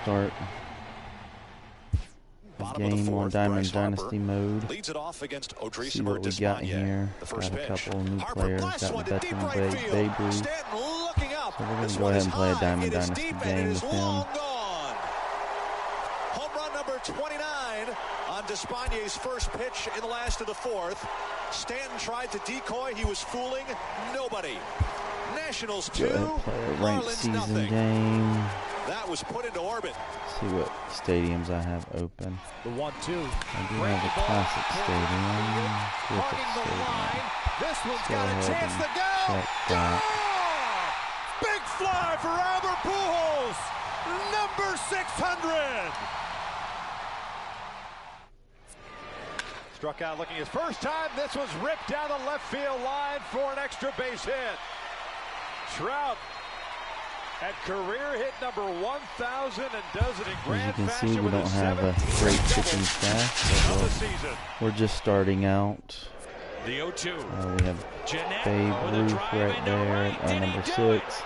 start the game on Diamond Dynasty mode. Leads it off against See what we got here. Got a couple new players. Got the veteran Babe Ruth. So we're going to go ahead and play a Diamond Dynasty game with him. Home run number 29 on Despaign's first pitch in the last of the fourth. Stanton tried to decoy. He was fooling nobody. Nationals 2, play a ranked Marlins season nothing. game. That was put into orbit. See what stadiums I have open. The 1-2. I do have a classic stadium. Griffith Stadium. This one's Go got a ahead chance and to go. check that. Big fly for Albert Pujols. Number 600. Struck out looking his first time. This was ripped down the left field line for an extra base hit. Trout at career hit number 1,000 and does it in grand fashion. As you can see, we don't have a great pitching staff. We're just starting out. The 0-2. We have Babe Ruth right there at number 6.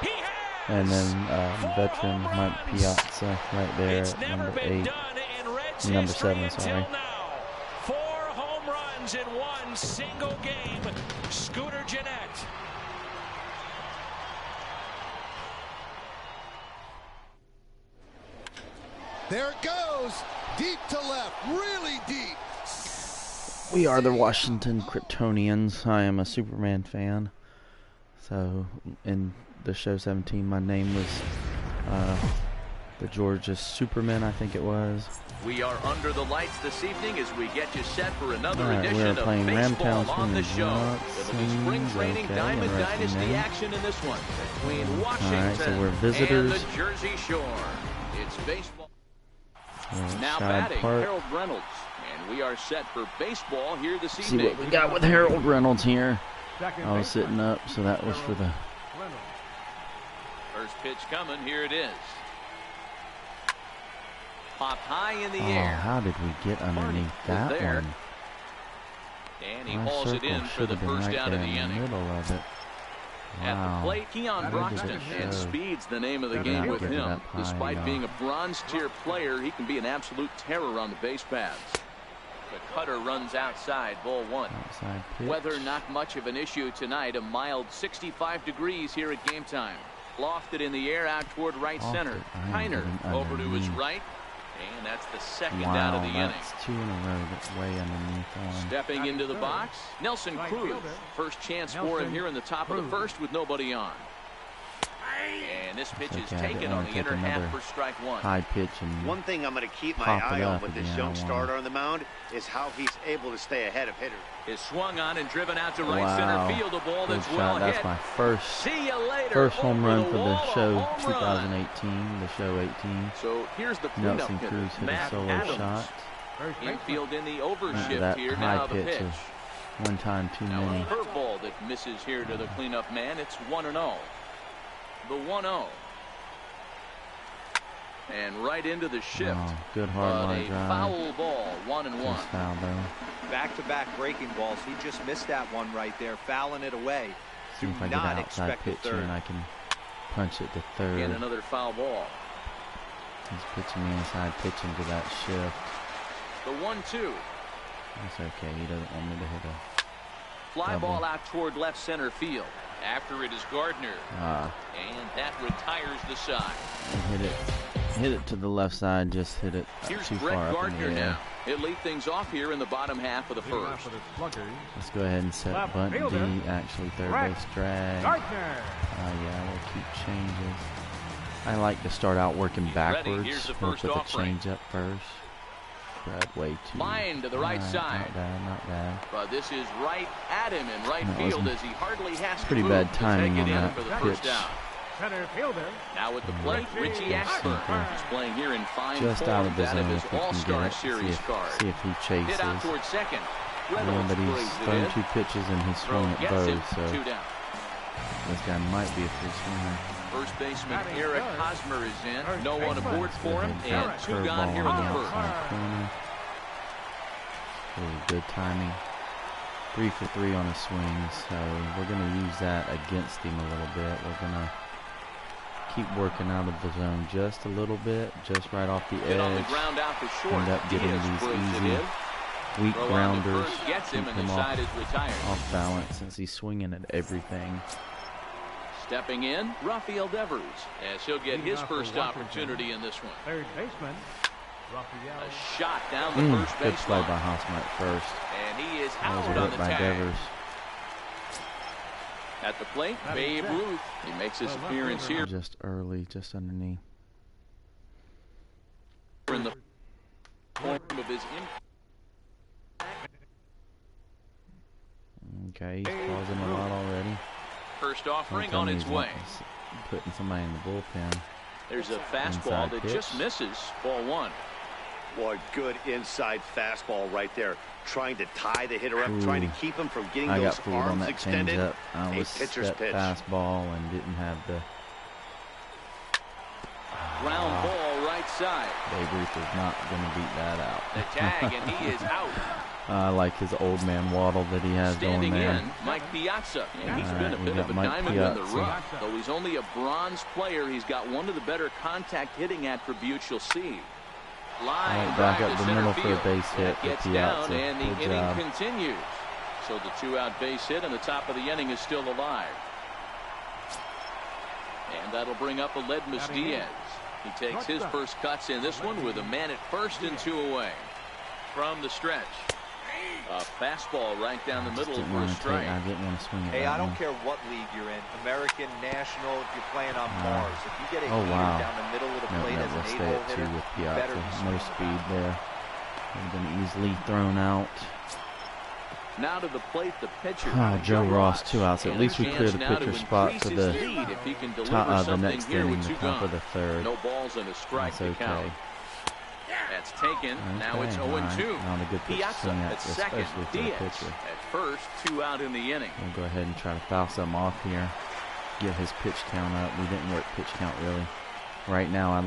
And then veteran Mike Piazza right there at number 8. Number 7, sorry. 4 home runs in one single game. Scooter Gennett. There it goes, deep to left, really deep. We are the Washington Kryptonians. I am a Superman fan. So in the show 17, my name was the Georgia Superman, I think it was. We are under the lights this evening as we get you set for another edition of playing baseball Ramtown on the Swing show. It'll be spring training Diamond Dynasty name. action in this one between Washington so we're visitors. and the Jersey Shore. It's baseball. Now Shad batting, Park. Harold Reynolds. And we are set for baseball here this See evening. what we got with Harold Reynolds here. I was sitting up, so that was for the... First pitch coming, here it is. Popped high in the air. How did we get underneath that there. one? And he My hauls it circle in for should the have been first right out there of the in the inning. middle of it. At Wow. the plate, Keon Broxton, Where did it and show? speed's the name of the Did game not with get it him. up high Despite enough. being a bronze tier player, he can be an absolute terror on the base paths. The cutter runs outside, ball 1. Outside pitch. Weather not much of an issue tonight. A mild 65 degrees here at game time. Lofted in the air out toward right center. Kiner over to his right. And that's the second out of the inning. That's 2 in a row that's way underneath one. Stepping into the box, Nelson Cruz. First chance for him here in the top of the first with nobody on. And this pitch is taken on the inner half for strike 1. High pitch and One thing I'm going to keep my pop it eye on up with this again. young starter on the mound is how he's able to stay ahead of hitters. Is swung on and driven out to right Wow. center field. A ball Good that's shot. well That's hit. my first See you later. home Over run the for the wall, show a home run. 2018, the show 18. So here's the cleanup Nelson hitter, Cruz hit a Matt solo Adams. shot. Infield in the overshift That here. high Now the pitch pitch. is one time too Now many. a curveball that misses here to the cleanup man. It's 1-0. The 1-0. And right into the shift. Oh, good hard line A drive. foul ball, 1-1. Just foul though. Back-to-back breaking balls. He just missed that one right there, fouling it away. See if I get an outside pitch here and I can punch it to third. And another foul ball. He's pitching me inside pitch into that shift. The 1-2. That's okay. He doesn't want me to hit a Fly double. ball out toward left center field. After it is Gardner. And that retires the side. Hit it to the left side. Just hit it Here's too Brett far up in Gardner the air. now. He'll lead things off here in the bottom half of the first. Let's go ahead and set bunt D. Actually, third base drag. Yeah, we'll keep changes. I like to start out working backwards. Here's the We'll first put the offering. change up first. Spread way too. Line to the right side. Not bad, not bad. But this is right at him in right That field was as he hardly has to pretty move bad to timing take it on in that for the pitch. first out. Center fielder. Now with the plate, Richie Ashburn. He's playing here in fine Just form. out of the That zone his if we can All-Star get it. Series card. See if he chases. Hit out towards second. Yeah, Reynolds but he's plays it thrown in. 2 pitches and he's swung at Gets both, it, so 2 down. this guy might be a free swinger. First baseman Eric Hosmer is in. No one aboard for him, Go ahead, and 2 curveball gone here in on the the first. outside corner. Really good timing. 3 for 3 on a swing, so we're going to use that against him a little bit. We're going to keep working out of the zone just a little bit, just right off the edge. On the ground out for short. End up getting these easy, weak grounders. Gets him, keep and him the side is retired. off balance since he's swinging at everything. Stepping in, Rafael Devers, as he'll get his first opportunity in this one. Third baseman, Rafael. A shot down the first Good baseline. play by Hosmer at first. And he is That was out a on hit the by tag. Devers. At the plate, Babe Ruth. He makes his appearance here. Just early, just underneath. In the point of his Okay, he's pausing a lot already. first offering Don't on tell me its he's way. putting somebody in the bullpen. There's a fastball Inside that pitch. just misses. Ball one. Boy, good inside fastball right there. Trying to tie the hitter up, trying to keep him from getting I got those fooled on arms that extended. changeup. I A was pitcher's set pitch. fastball and didn't have the Ground ball right side. Babe Ruth is not going to beat that out. The tag, and he is out. I like his old man waddle that he has Standing going there. in, Mike Piazza. And he's All been right, a we bit got of a Mike diamond in the Piazza. rough. Though he's only a bronze player, he's got one of the better contact hitting attributes you'll see. Line back drive up to the middle center for a field. base hit That for gets Piazza. down, and the Good inning job. continues. So the two-out base hit, and the top of the inning is still alive. And that'll bring up Aledmus Diaz. He takes his first cuts in this one with a man at first and 2 away. From the stretch, a fastball right down the middle Didn't for a want to strike. I didn't want to swing it. Hey, I don't care what league you're in, American, national, if you're playing on Mars. If you get a heater down the middle of the plate as an 8-hole Stay hitter, at 2 with you better Piazza. be No swinging. speed there. Would have been easily thrown out. Now to the plate, the pitcher. Joe Ross, 2 outs. At And least we a clear the chance now pitcher to spot increase for his the lead if he can deliver the something next here inning, with the two top of gone. the third. No balls and a strike That's to count. okay. That's taken. Now it's Okay, 0-2. not a good pitch to Piazza swing at, at second. especially for the Diaz pitcher. at first, 2 out in the inning. We'll go ahead and try to foul something off here. Get his pitch count up. We didn't work pitch count really. Right now, I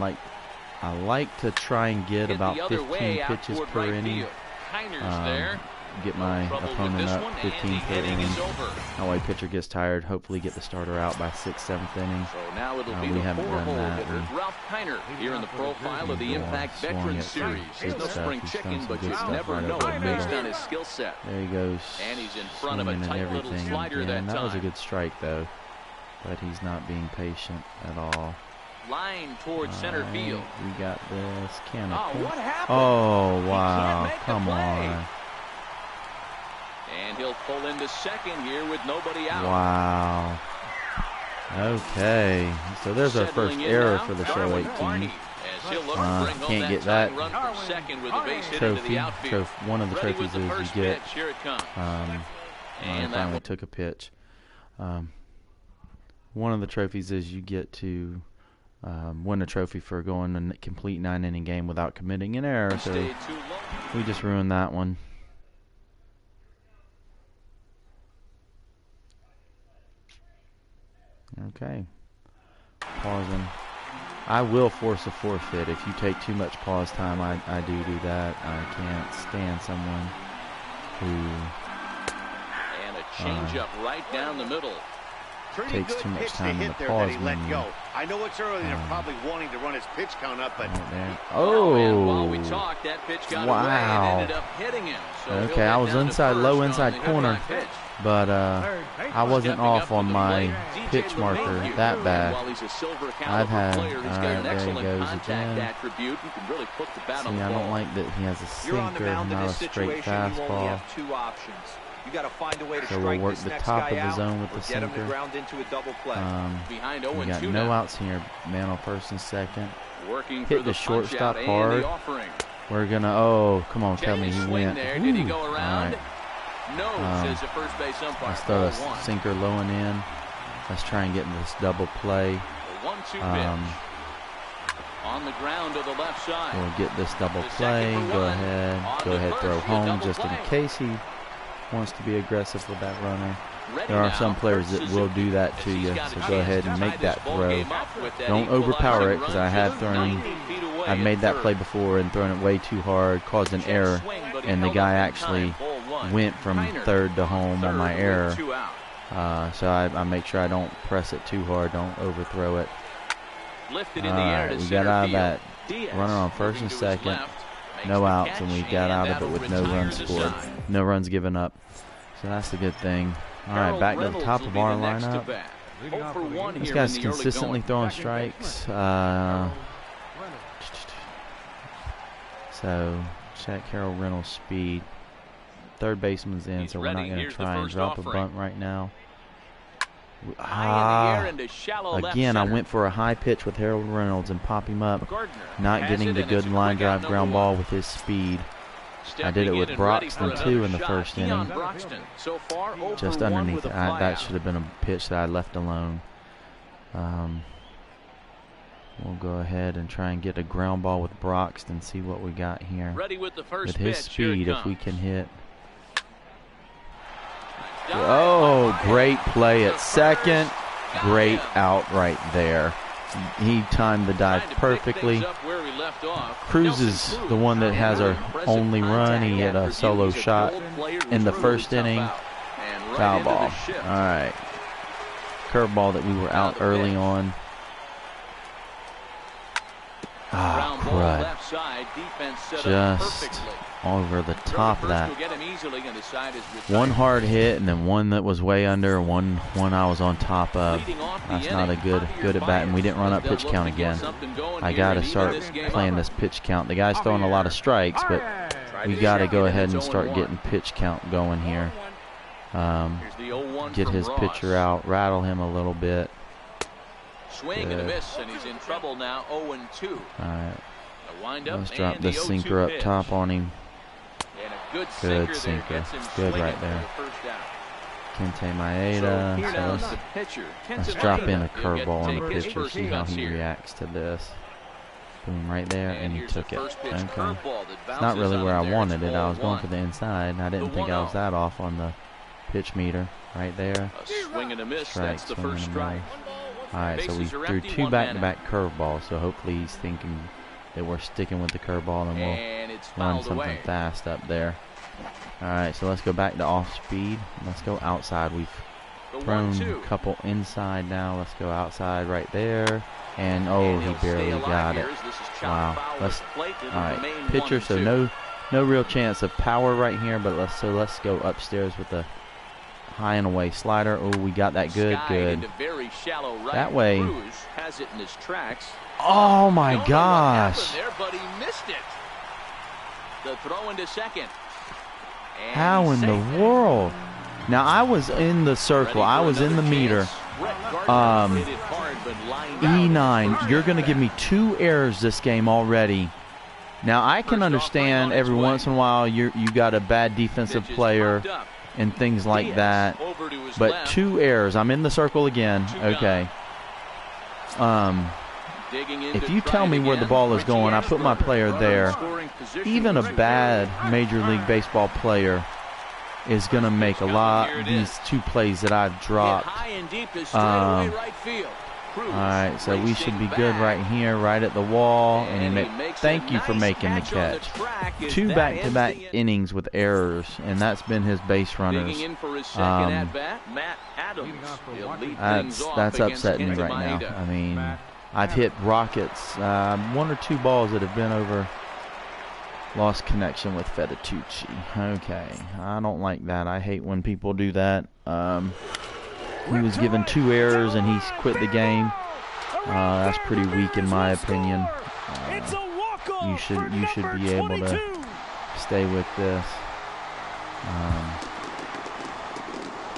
like to try and get Hit about the other 15 way out pitches toward per right inning. field. Heiner's there. Get my No trouble with opponent this up one, 15 and per the inning inning. is over. That way pitcher gets tired. Hopefully get the starter out by 6th, 7th inning. So now it'll be we the haven't done 4-hole that. hitter, We- Ralph Kiner, here in the profile of the Boy, Impact swung Veterans it. Series. He's Good no stuff. spring He's done chicken, some but good you stuff never right know over it the based middle. on his skill set. There he goes. And he's in front of a swinging and tight little everything slider again. that was a time. good strike though, but he's not being patient at all. Line towards center field. We got this. Can it? Oh, what happened? Oh, He wow. can't make the Come play. on. And he'll pull into second here with nobody out. Wow. Okay. So there's our first Settling in error now, for the show Darwin 18. Barney, as he'll look to bring home Can't get tying that run for second with a base hit into trophy. the outfield. One of the Ready trophies with the is first you get. pitch. Here it comes. I And that finally one. took a pitch. One of the trophies is you get to win a trophy for going a complete 9-inning game without committing an error. So Stayed too low. we just ruined that one. Okay. Pausing. I will force a forfeit. If you take too much pause time, I do that. I can't stand someone who And a changeup right down the middle. Pretty takes good too much pitch to time in hit the there pause that he let menu. go. I know it's early. They're probably wanting to run his pitch count up, but right there. And while we Oh. talked, that pitch got Wow. away and ended up hitting him. So he'll Okay, get I was down to inside, first low on inside the corner. hit-by pitch. But I wasn't Stepping off up to on the my plate, pitch DJ marker LeMahieu. that And bad. while he's a silver I've caliber had, player, he's got an there he excellent goes contact again. attribute. He can really put the bat See, on the I ball. don't like that he has a You're on the sinker, mound in not a this straight situation. You only fastball. have 2 options. You got to find a way to So we'll strike work this the next top guy of the out zone with or the get him to sinker. ground into a double play. Behind We 0-2 got now. no outs here. Man on first and second. Working Hit for the shortstop punch-out and hard. the offering. We're gonna. Oh, come on, tell me Changed he swing went. there. Did he Ooh, go all around? right. No, says the first base umpire. Let's throw Ball a one. sinker low and in. Let's try and get this double play. The 1-2 pitch. On the ground to the left side. We'll get this double The play. second for Go one. ahead. On Go the ahead. first, Throw a home double just in play. case he wants to be aggressive with that runner. Ready There are now some players for that will do that Suzuki, to as you. he's got So a go chance ahead to and tie make this that ball throw. game up with that Don't overpower equalizing it because run I have just thrown. 90 feet away I've at made that third. play before and thrown it way too hard, caused an error, Swing, but he and the held guy up in actually time. Ball one. went from Kiner third to home on my third with error. 2 out. So I make sure I don't press it too hard, don't overthrow it. Lifted in the air to we got out of that Diaz runner on first and second. No outs, and we got out of it with no runs scored. No runs given up. So that's a good thing. All right, back to the top of our lineup. This guy's consistently throwing strikes. So check Harold Reynolds' speed. Third baseman's in, so we're not going to try and drop a bunt right now. Again, I went for a high pitch with Harold Reynolds and pop him up. Not getting the good line drive ground ball with his speed. I did it with Broxton, too, in the first inning. Just underneath it. That should have been a pitch that I left alone. We'll go ahead and try and get a ground ball with Broxton, see what we got here. With his speed, if we can hit. Oh, great play at second. Great out right there. He timed the dive perfectly. Cruz is the one that has our only run. He hit a solo shot in the first inning. Foul ball. All right. Curveball that we were out early on. Ah, crud. Just over the top of that. One hard hit and then one that was way under, one I was on top of. That's not a good at bat, and we didn't run up pitch count again. I got to start playing this pitch count. The guy's throwing a lot of strikes, but we got to go ahead and start getting pitch count going here. Get his pitcher out, rattle him a little bit. Swing and a miss, and he's in trouble now. 0-2. All right. Let's drop the sinker up top on him. Good sinker. Good right there. Kente Maeda. So let's drop in a curveball on the pitcher, see how he reacts to this. Boom, right there, and he took it. Okay. It's not really where I wanted it. I was going for the inside, and I didn't think I was that off on the pitch meter. Right there. Swing and a miss. That's the first strike. All right, so we threw two back-to-back curveballs, so hopefully he's thinking that we're sticking with the curveball and we'll run something fast up there. All right, so let's go back to off-speed. Let's go outside. We've thrown a couple inside now. Let's go outside right there. And, oh, he barely got it. Wow. All right, pitcher, so no real chance of power right here, but let's go upstairs with the high and away slider. Oh, we got that good. That way. Oh my gosh. How in the world? Now I was in the circle. I was in the meter. E9, you're going to give me 2 errors this game already. Now I can understand every once in a while you got a bad defensive player and things like that, but 2 errors. I'm in the circle again. Okay. If you tell me where the ball is going, I put my player there. Even a bad Major League Baseball player is going to make a lot of these 2 plays that I've dropped. All right, so we should be good right here, right at the wall. And thank you for making the catch. 2 back-to-back innings with errors, and that's been his base runners. That's upsetting me right now. I mean, I've hit rockets, 1 or 2 balls that have been over. Lost connection with Feditucci. Okay, I don't like that. I hate when people do that. He was given 2 errors and he's quit the game. That's pretty weak in my opinion. You should be able to stay with this.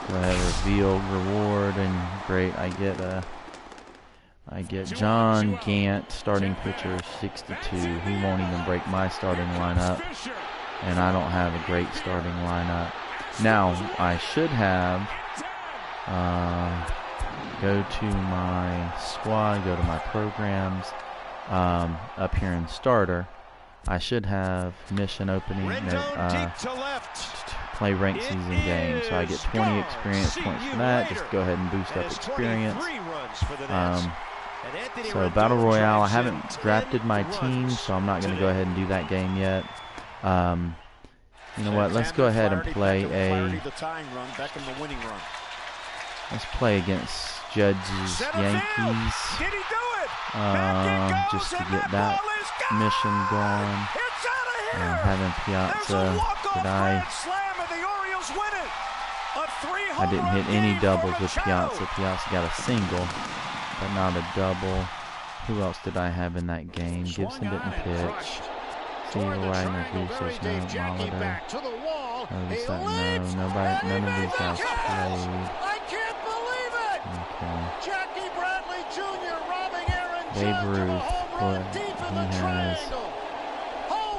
Go ahead, reveal reward, and great. I get John Gant, starting pitcher, 62. He won't even break my starting lineup, and I don't have a great starting lineup. Now I should have. Go to my squad, go to my programs, up here in starter. I should have mission opening, play ranked season game. So I get 20 experience points for that. Just go ahead and boost up experience. So Battle Royale, I haven't drafted my team, so I'm not going to go ahead and do that game yet. You know what, let's go ahead and play a... Let's play against Judge's Yankees. Did he do it? Just to get that mission going. Having Piazza, I didn't hit any doubles with Piazza. Piazza got a single, but not a double. Who else did I have in that game? Gibson didn't pitch. Steele, Wagner, Goose, no, Molitor. No, nobody, none of these guys played. I can't believe it! Okay. Jackie Bradley Jr. robbing Aaron Babe Ruth, but he has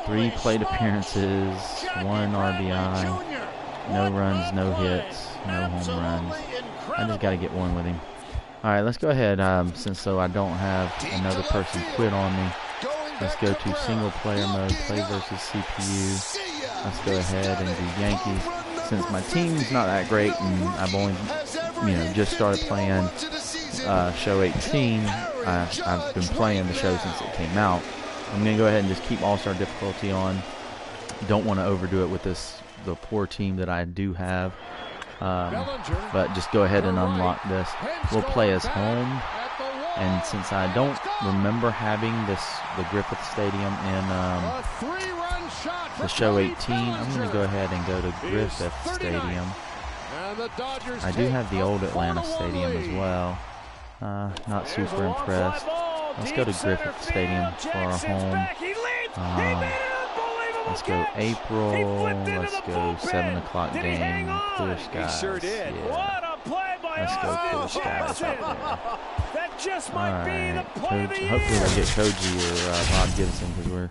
3 plate appearances, 1 RBI, no runs, no hits, no home runs. I just got to get one with him. All right, let's go ahead. Since I don't have another person quit on me, let's go to single player mode, play versus CPU. Let's go ahead and do Yankees. Since my team's not that great and I've only, just started playing show 18, I've been playing the show since it came out. I'm going to go ahead and just keep all-star difficulty on. Don't want to overdo it with the poor team that I do have. But just go ahead and unlock this. We'll play as home. And since I don't remember having the Griffith Stadium in the show 18, I'm going to go ahead and go to Griffith Stadium. I do have the old Atlanta Stadium as well. Not super impressed. Let's go to Griffith Stadium for our home. Let's go April. Let's go 7 o'clock game. Clear skies. Yeah. Let's go clear skies out there. Alright. Hopefully we'll get Koji or Bob Gibson because we're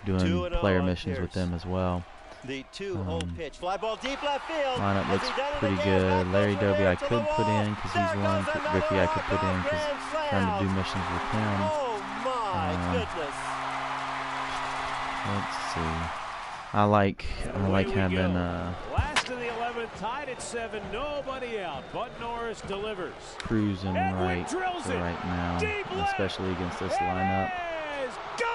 doing player missions with them as well. The 2-0 pitch. Fly ball deep left field. Lineup looks pretty good. Larry Doby I could put in because he's one. Griffey I could put in because I'm trying to do missions with him. Oh my goodness. Let's see. I like having last of the 11th, tied at 7, nobody out. Bud Norris delivers. Cruising right now, especially against this lineup.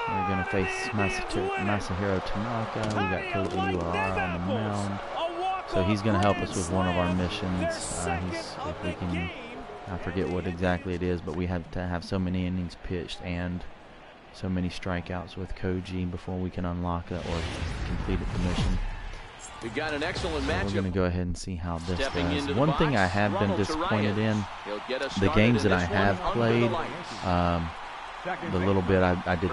We're going to face Masahiro Tanaka. We got Koji URR on the mound. So he's going to help us with one of our missions. If we can, I forget what exactly it is, but we have to have so many innings pitched and so many strikeouts with Koji before we can unlock it or complete the mission. We got an excellent matchup. We're going to go ahead and see how this does. One thing I have been disappointed in, the games that I have played, the little bit I did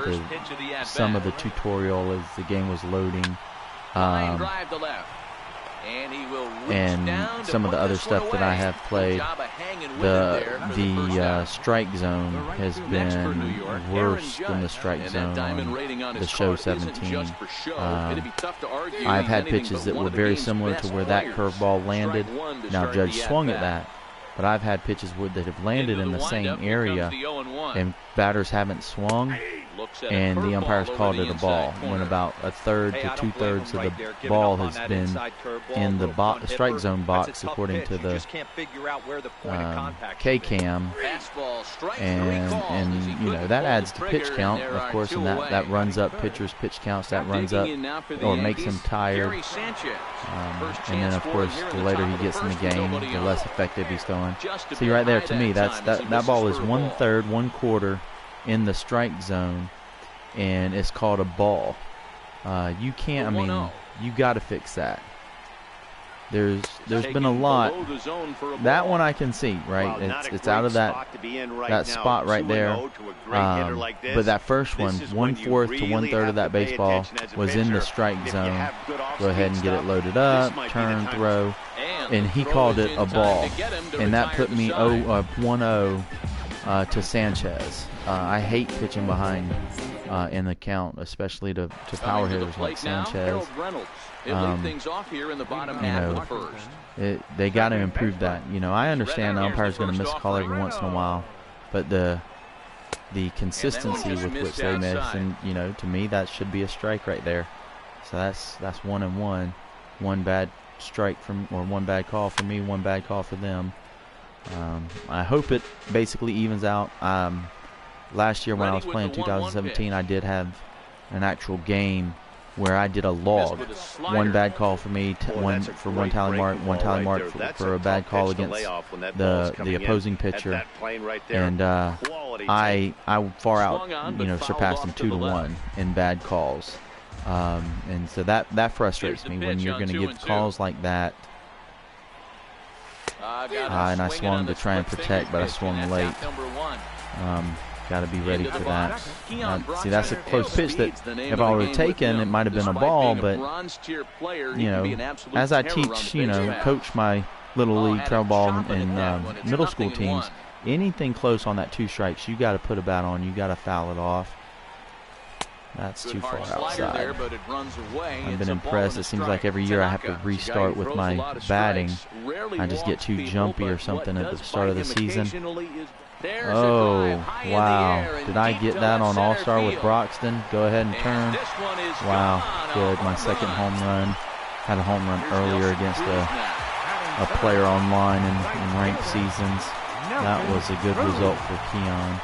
some of the tutorial as the game was loading, and some of the other stuff that I have played, the strike zone has been worse than the strike zone on the show 17. I've had pitches that were very similar to where that curveball landed. Now Judge swung at that, but I've had pitches that have landed in the same area and batters haven't swung, and the umpires called it a ball when about a third to 2/3 of the ball has been in the strike zone box according to the K-cam, and that adds to pitch count, of course, and that runs up pitchers' pitch counts, that runs up or makes him tired, and then of course the later he gets in the game, the less effective he's throwing. See right there, to me, that ball is 1/3, 1/4 in the strike zone, and it's called a ball. You can't, you got to fix that. There's been a lot. That one I can see, right? It's out of that spot right there. But that first one, 1/4 to 1/3 of that baseball was in the strike zone. Go ahead and get it loaded up, turn, throw, and he called it a ball, and that put me 1-0 to Sanchez. I hate pitching behind in the count, especially to power hitters like Sanchez. They got to improve that. I understand the umpire's going to miss a call every once in a while, but the consistency with which they miss, and to me that should be a strike right there. So that's 1-1, one bad strike one bad call for me, one bad call for them. I hope it basically evens out. Last year when I was playing 2017, I did have an actual game where I did a log. One bad call for me, one tally mark, one tally mark for a bad call against the opposing pitcher, and I far out surpassed him 2-1 in bad calls, and so that frustrates me when you're going to give calls like that. And I swung to try and protect, but I swung late. Got to be ready for that. See, that's a close pitch that if I would have taken, it might have been a ball, but, as I teach, coach my little league travel ball and middle school teams, anything close on that 2 strikes, you got to put a bat on, you got to foul it off. That's too far outside. I've been impressed. It seems like every year I have to restart with my batting. I just get too jumpy or something at the start of the season. Oh, wow. Did I get that on All-Star with Broxton? Go ahead and turn. Wow, good. My second home run. Had a home run earlier against a player online in ranked seasons. That was a good result for Keon.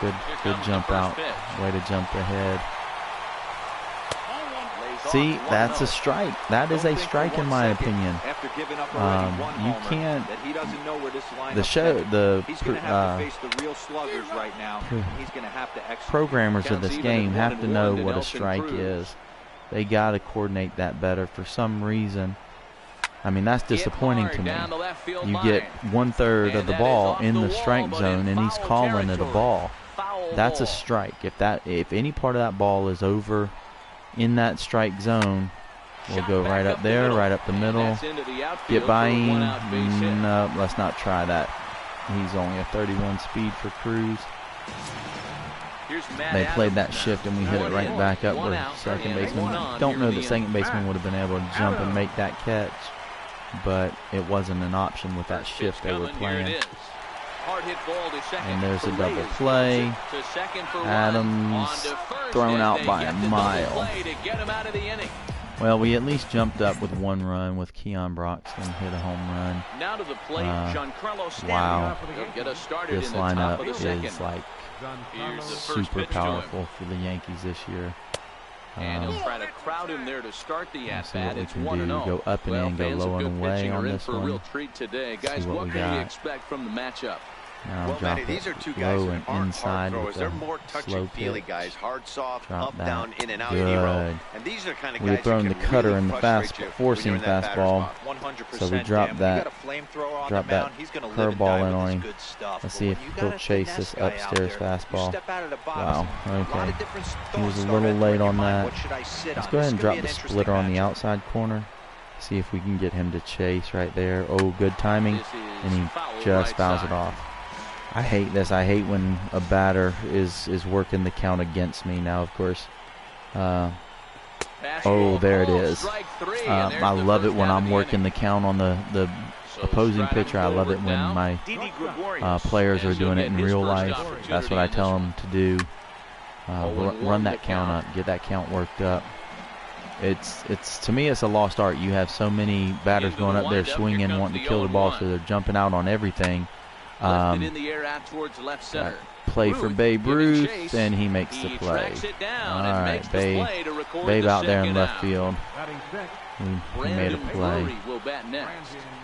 Good jump out. Way to jump ahead. See, that's a strike. That is a strike in my opinion. You can't. Programmers of this game have to know what a strike is. They got to coordinate that better for some reason. I mean, that's disappointing to me. You get 1/3 of the ball in the strike zone, and he's calling it a ball. That's a strike. If any part of that ball is over in that strike zone, we'll go right up there, right up the middle. Get by him. No, let's not try that. He's only a 31 speed for Cruz. They played that shift and we hit it right back up where second baseman. Don't know that second baseman would have been able to jump and make that catch, but it wasn't an option with that shift they were playing. And there's a double play. Adams thrown out by a mile. Well, we at least jumped up with 1 run with Keon Broxton hit a home run. Wow. This lineup is like super powerful for the Yankees this year. And he'll try to crowd him there to start the at-bat. It's 1-0. Go up and in, go low and away on this one. Real treat today. Guys, what can you expect from the matchup? Now drop these are two guys low and inside with They're more touchy-feely guys, hard, soft, up, down, in and out. Good. And these are kind of we were throwing the cutter in the forcing fastball, so we dropped that curveball in on him. Let's see if he'll chase this upstairs fastball. Wow, okay. He was a little late on that. Let's go ahead and drop the splitter on the outside corner. See if we can get him to chase right there. Oh, good timing, and he just fouls it off. I hate this. I hate when a batter is working the count against me. Now, of course, oh, there it is. I love it when I'm working the count on the opposing pitcher. I love it when my players are doing it in real life. That's what I tell them to do. Run that count up. Get that count worked up. It's to me, it's a lost art. You have so many batters going up there swinging, wanting to kill the ball, so they're jumping out on everything. Play for Babe Ruth, and he makes the play. All right, Babe out there in left field. He made a play.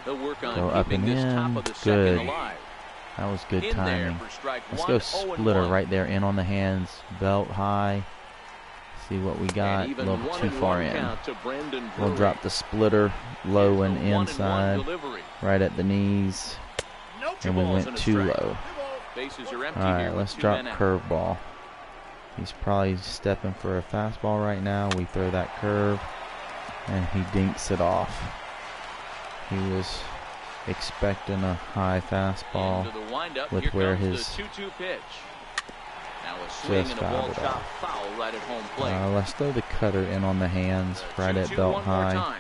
Go up and in. Good. That was good timing. Let's go splitter right there, in on the hands, belt high. See what we got. A little too far in. We'll drop the splitter low and inside, right at the knees. And we went too low. Alright, let's drop curveball. He's probably stepping for a fastball right now. We throw that curve, and he dinks it off. He was expecting a high fastball with where his just fouled it off. Let's throw the cutter in on the hands, right at belt high.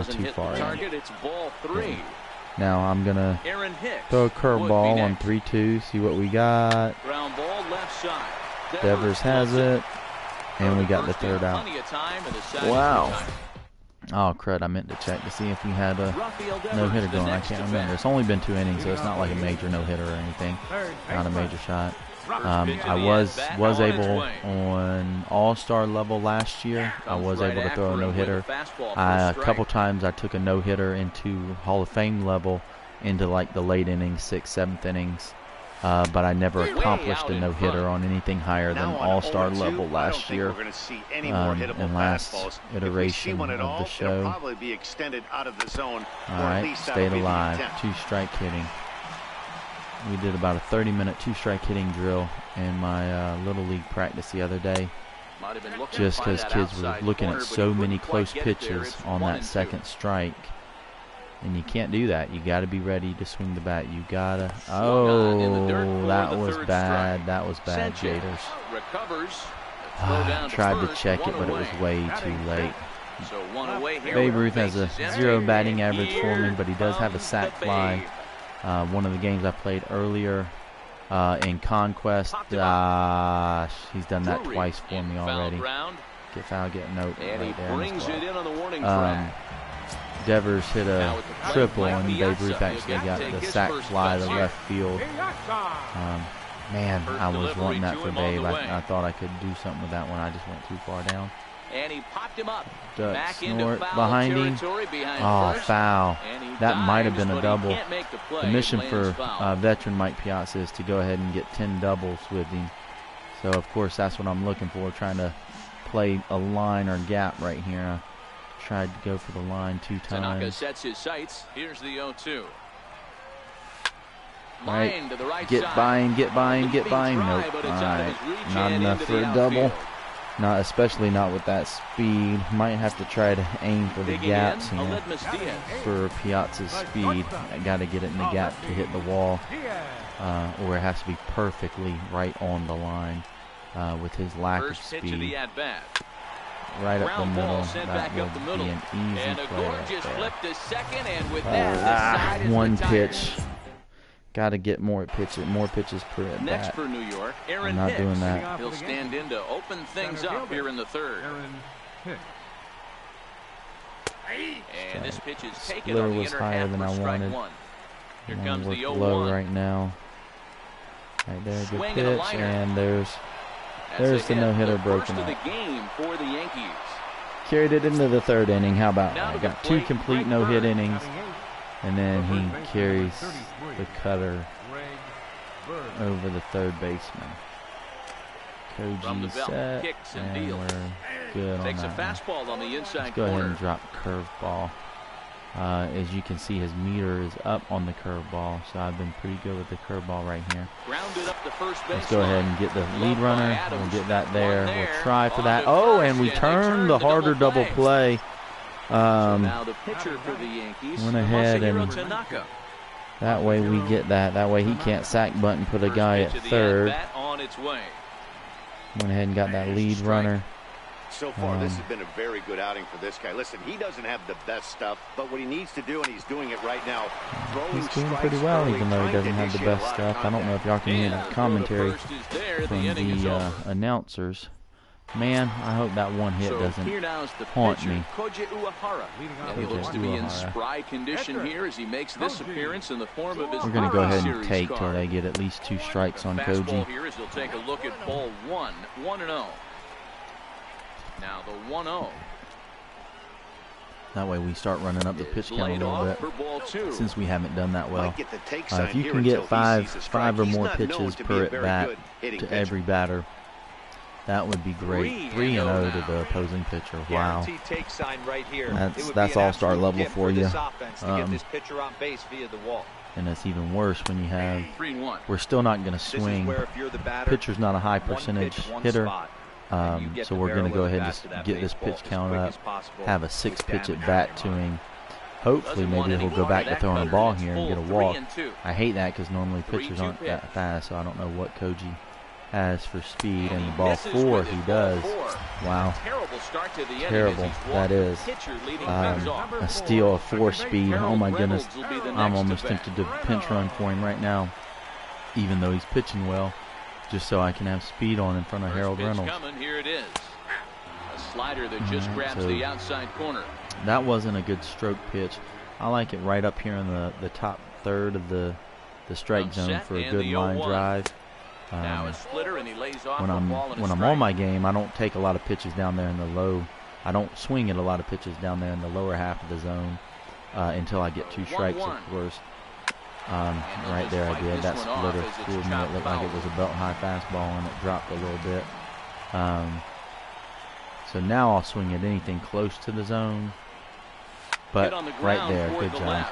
Too far in. Yeah. Now I'm going to throw a curveball on 3-2, see what we got. Devers has it, and we got the third out. Wow. Oh, crud, I meant to check to see if we had a no-hitter going. I can't remember. It's only been 2 innings, so it's not like a major no-hitter or anything. Not a major shot. I was able on all-star level last year. I was able to throw a no-hitter. A couple times I took a no-hitter into Hall of Fame level, into like the late innings, 6th, 7th innings. But I never accomplished a no-hitter on anything higher than all-star level last year. In last iteration of the show. All right, stayed alive. 2-strike hitting. We did about a 30-minute 2-strike hitting drill in my Little League practice the other day. Just because kids were looking at so many close pitches on that second strike. And you can't do that. You got to be ready to swing the bat. You got to. Oh, that was bad. That was bad, Gators. Tried to check it, but it was way too late. Babe Ruth has a 0 batting average for me, but he does have a sac fly. One of the games I played earlier in Conquest, he's done that twice for me already. Get foul, get a note right there. Devers hit a triple, and Babe Ruth actually got the sac fly to left field. Man, I was wanting that for Babe. I thought I could do something with that one. I just went too far down. And he popped him up. Back snort behind him. Oh, foul. That might have been a double. The mission for veteran Mike Piazza is to go ahead and get 10 doubles with him. So, of course, that's what I'm looking for, trying to play a line or gap right here. Tried to go for the line 2 times. Tanaka sets his sights. Here's the 0-2. Right. Get by him, get by him, get by him. Nope. All right. Not enough for a double. Not, especially not with that speed. Might have to try to aim for the gaps here for Piazza's speed. I got to get it in the gap to hit the wall, or it has to be perfectly right on the line with his lack of speed. Right up the middle. That will be an easy play right there. One pitch. Got to get more pitches per at bat. Next for New York, Aaron I'm not Hicks. doing that. He'll stand in to open things up here in the third. And this pitch is taken Splitter on the was inner higher half than for I strike wanted. one. Here I'm comes the work 0-1 low right now. Right there, good Swing pitch, and there's the no-hitter broken up. First of the game for the Yankees. Carried it into the third inning. How about that? Got 2 complete no-hit innings, and then he carries the cutter over the third baseman. Koji set, and we're good on Takes a that fastball on the inside Let's go ahead corner. and drop curveball. As you can see, his meter is up on the curveball, so I've been pretty good with the curveball right here. Grounded up the first base. Let's go ahead and get the lead runner. We'll get that there. We'll try for that. Oh, and we turned the harder double play. Now the pitcher for the Yankees, Went ahead and Tanaka. that way we get that. That way he can't sack bunt and put a guy at third. On its way. Went ahead and got that lead runner. So far, this has been a very good outing for this guy. Listen, he doesn't have the best stuff, but what he needs to do, and he's doing it right now, He's doing pretty well, even though he doesn't have the best stuff. I don't know if y'all can hear the commentary from the announcers. Man, I hope that one hit doesn't haunt me. And he looks to be in spry condition here as he makes this appearance in the form of his We're going to go ahead and series take card. till they get at least 2 strikes on Fastball Koji. here as he'll take a look at ball 1, 1-0. Now the 1-0. That way we start running up the pitch count a Laid little off bit, for ball 2. since we haven't done that well. Might get the take sign If you here can get until he sees a 5 strike. or He's more not known pitches to be per a at very bat good hitting to pitcher. every batter, that would be great. 3-0 to the opposing pitcher. Wow. Guaranteed take sign right here. That's- It would that's be an all-star absolute level gift for you. this offense to get Um, this pitcher on base via the wall. And it's even worse when you have, 3-1. we're still not going to This is swing. where if you're the batter, Pitcher's not a high one percentage pitch, one hitter. spot, and you get So the we're going to barrel go of the ahead bat to and that get this baseball pitch as count quick up, as possible have a with 6 pitch damage at bat going to on. him. Hopefully Doesn't maybe want any he'll go more back of to that throwing a cutter. ball It's here and get a full walk. 3-2. I hate that because normally pitchers 3-2 aren't that pitch. fast, so I don't know what Koji has for speed. And he the ball misses 4 with he his does. ball 4. Wow. Terrible start to the inning as Terrible. he's That walked is. the pitcher leading things off. A steal of 4 speed. Oh my goodness. Reynolds will be the I'm next almost to bat. tempted to pinch run for him right now, even though he's pitching well, just so I can have speed on in front of Harold First pitch Reynolds. coming, here it is. A slider that just grabs so the outside corner. That wasn't a good stroke pitch. I like it right up here in the top third of the strike zone Set for a and good the line 0-1. drive. Now a splitter, and he lays off when the I'm ball in a when I'm strike. on my game, I don't take a lot of pitches down there in the low. I don't swing at a lot of pitches down there in the lower half of the zone until I get 2 strikes, of course. Right there I did. That splitter fooled me. It looked like it was a belt-high fastball, and it dropped a little bit. So now I'll swing at anything close to the zone. But right there, good job.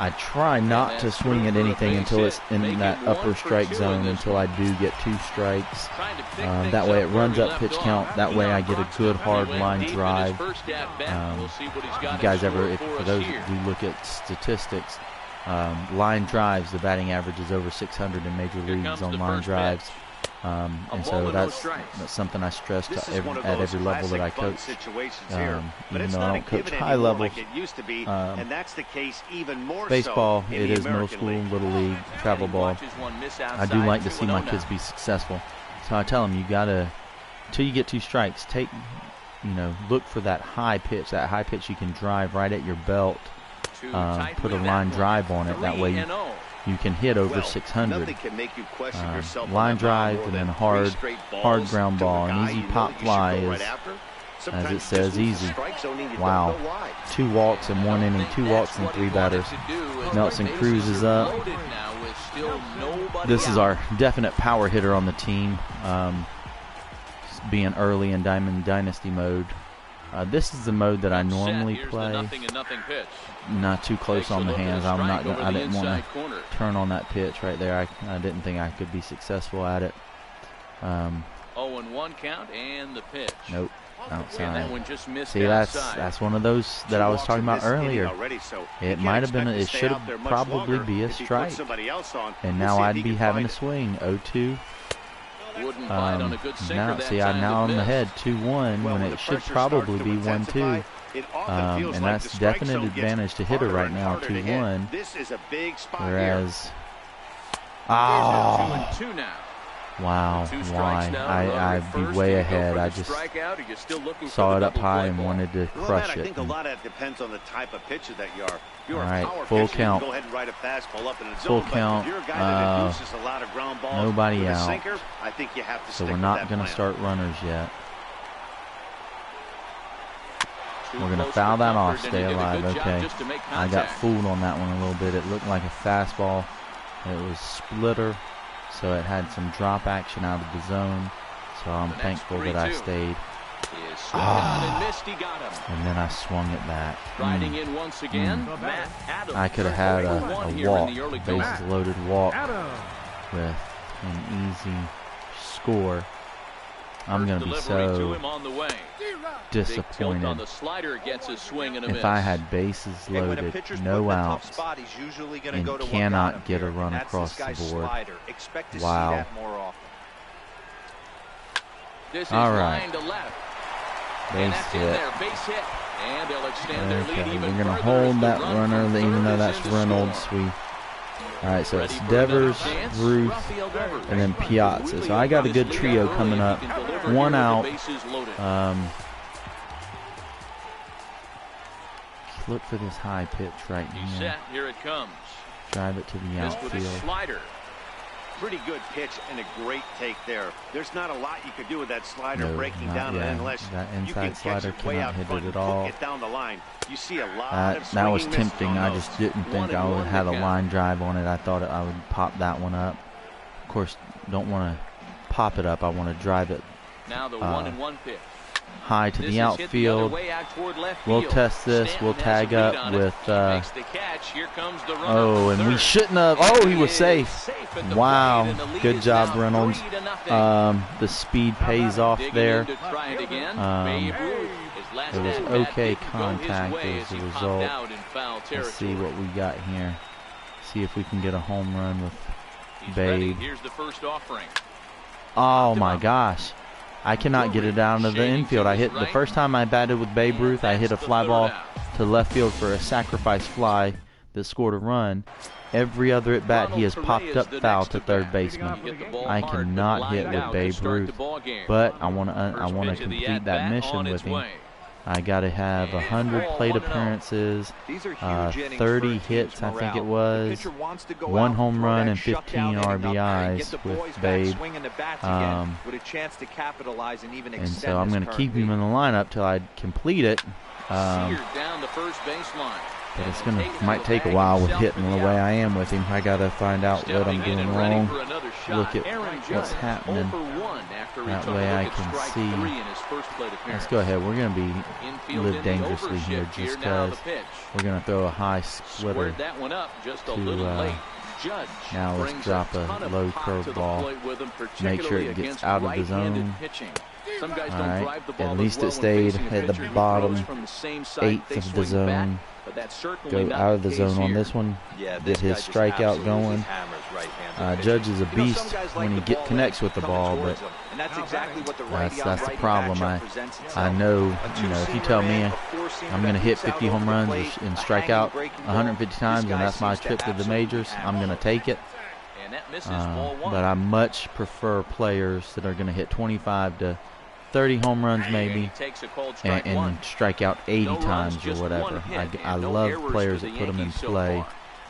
I try not to swing at anything until it's in that upper strike zone until I do get 2 strikes. That way it runs up pitch count. That way I get a good hard line drive. You guys ever, for those who look at statistics, line drives, the batting average is over 600 in major leagues on line drives. And so that's something I stress at every level that I coach. Even though I don't coach high levels, baseball, it is middle school, little league, travel ball. I do like to see my kids be successful. So I tell them, you gotta, until you get 2 strikes, look for that high pitch you can drive right at your belt. Put a line drive on it. That way you can hit over 600. Line drive and then hard ground ball. An easy pop fly is, as it says, easy. Wow. 2 walks in 1 inning, 2 walks and 3 batters. Nelson Cruz is up. This is our definite power hitter on the team, being early in Diamond Dynasty mode. This is the mode that I normally play. Not too close on the hands. I didn't want to turn on that pitch right there. I didn't think I could be successful at it. 0-1 count and the pitch. Nope, outside. That one just missed. See, that's one of those that I was talking about earlier. It might have been. It should have probably be a strike. And now I'd be having a swing. 0-2. Now I'm ahead 2-1 when it should probably be 1-2. And that's definite advantage to hitter right now, 2-1. Whereas, wow, why? I'd be way ahead. I just saw it up high and wanted to crush it. I think a lot of that depends on the type of pitcher that you are. All right, full count. Full count. Nobody out. So we're not going to start runners yet. We're going to foul that off, stay alive. Okay. I got fooled on that one a little bit. It looked like a fastball. It was splitter, so it had some drop action out of the zone. So I'm thankful that I stayed. And then I swung it back. I could have had a walk, bases loaded walk with an easy score. I'm going to be so disappointed if I had bases loaded, no outs, and cannot get a run across the board. Wow. All right. Base hit. Okay, we're going to hold that runner, even though that's Reynolds. All right, so it's Devers, Ruth, and then Piazza. So I got a good trio coming up. 1 out. Look for this high pitch right here. Here it comes. Drive it to the outfield. Pretty good pitch and a great take there. There's not a lot you could do with that slider breaking down unless that inside slider cannot hit it at all. Get down the line. You see a lot of that was tempting. I just didn't think I would have a line drive on it. I thought I would pop that one up. Of course, don't want to pop it up. I want to drive it now the 1-1 pitch. High to the outfield. We'll test this. We'll tag up with and we shouldn't have. Oh, he was safe. Wow, good job, Reynolds. The speed pays off there. It was okay contact as a result. Let's see what we got here. See if we can get a home run with Babe. Oh my gosh. I cannot get it down to the infield. I hit the first time I batted with Babe Ruth, I hit a fly ball to left field for a sacrifice fly that scored a run. Every other at bat, he has popped up foul to third baseman. I cannot hit with Babe Ruth, but I want to complete that mission with him. I got to have 100 plate appearances, 30 hits, I think it was, 1 home run and 15 RBIs with Babe. And so I'm going to keep him in the lineup till I complete it. But it's might take a while with hitting the way I am with him. I got to find out what I'm doing wrong, look at what's happening. That way I can see. Let's go ahead. We're going to live dangerously here just because we're going to throw a high splitter to now let's drop a low curveball. Make sure it gets out of the zone. Alright, at least it stayed at the bottom 8th of the zone. Go out of the zone on this one. Get his strikeout going. Judge is a beast when he connects with the ball, but that's the problem. I know, if you tell me I'm going to hit 50 home runs and strike out 150 times, and that's my trip to the majors, I'm going to take it. But I much prefer players that are going to hit 25 to 30 home runs maybe and strike out 80 times or whatever. I love players that put them in play,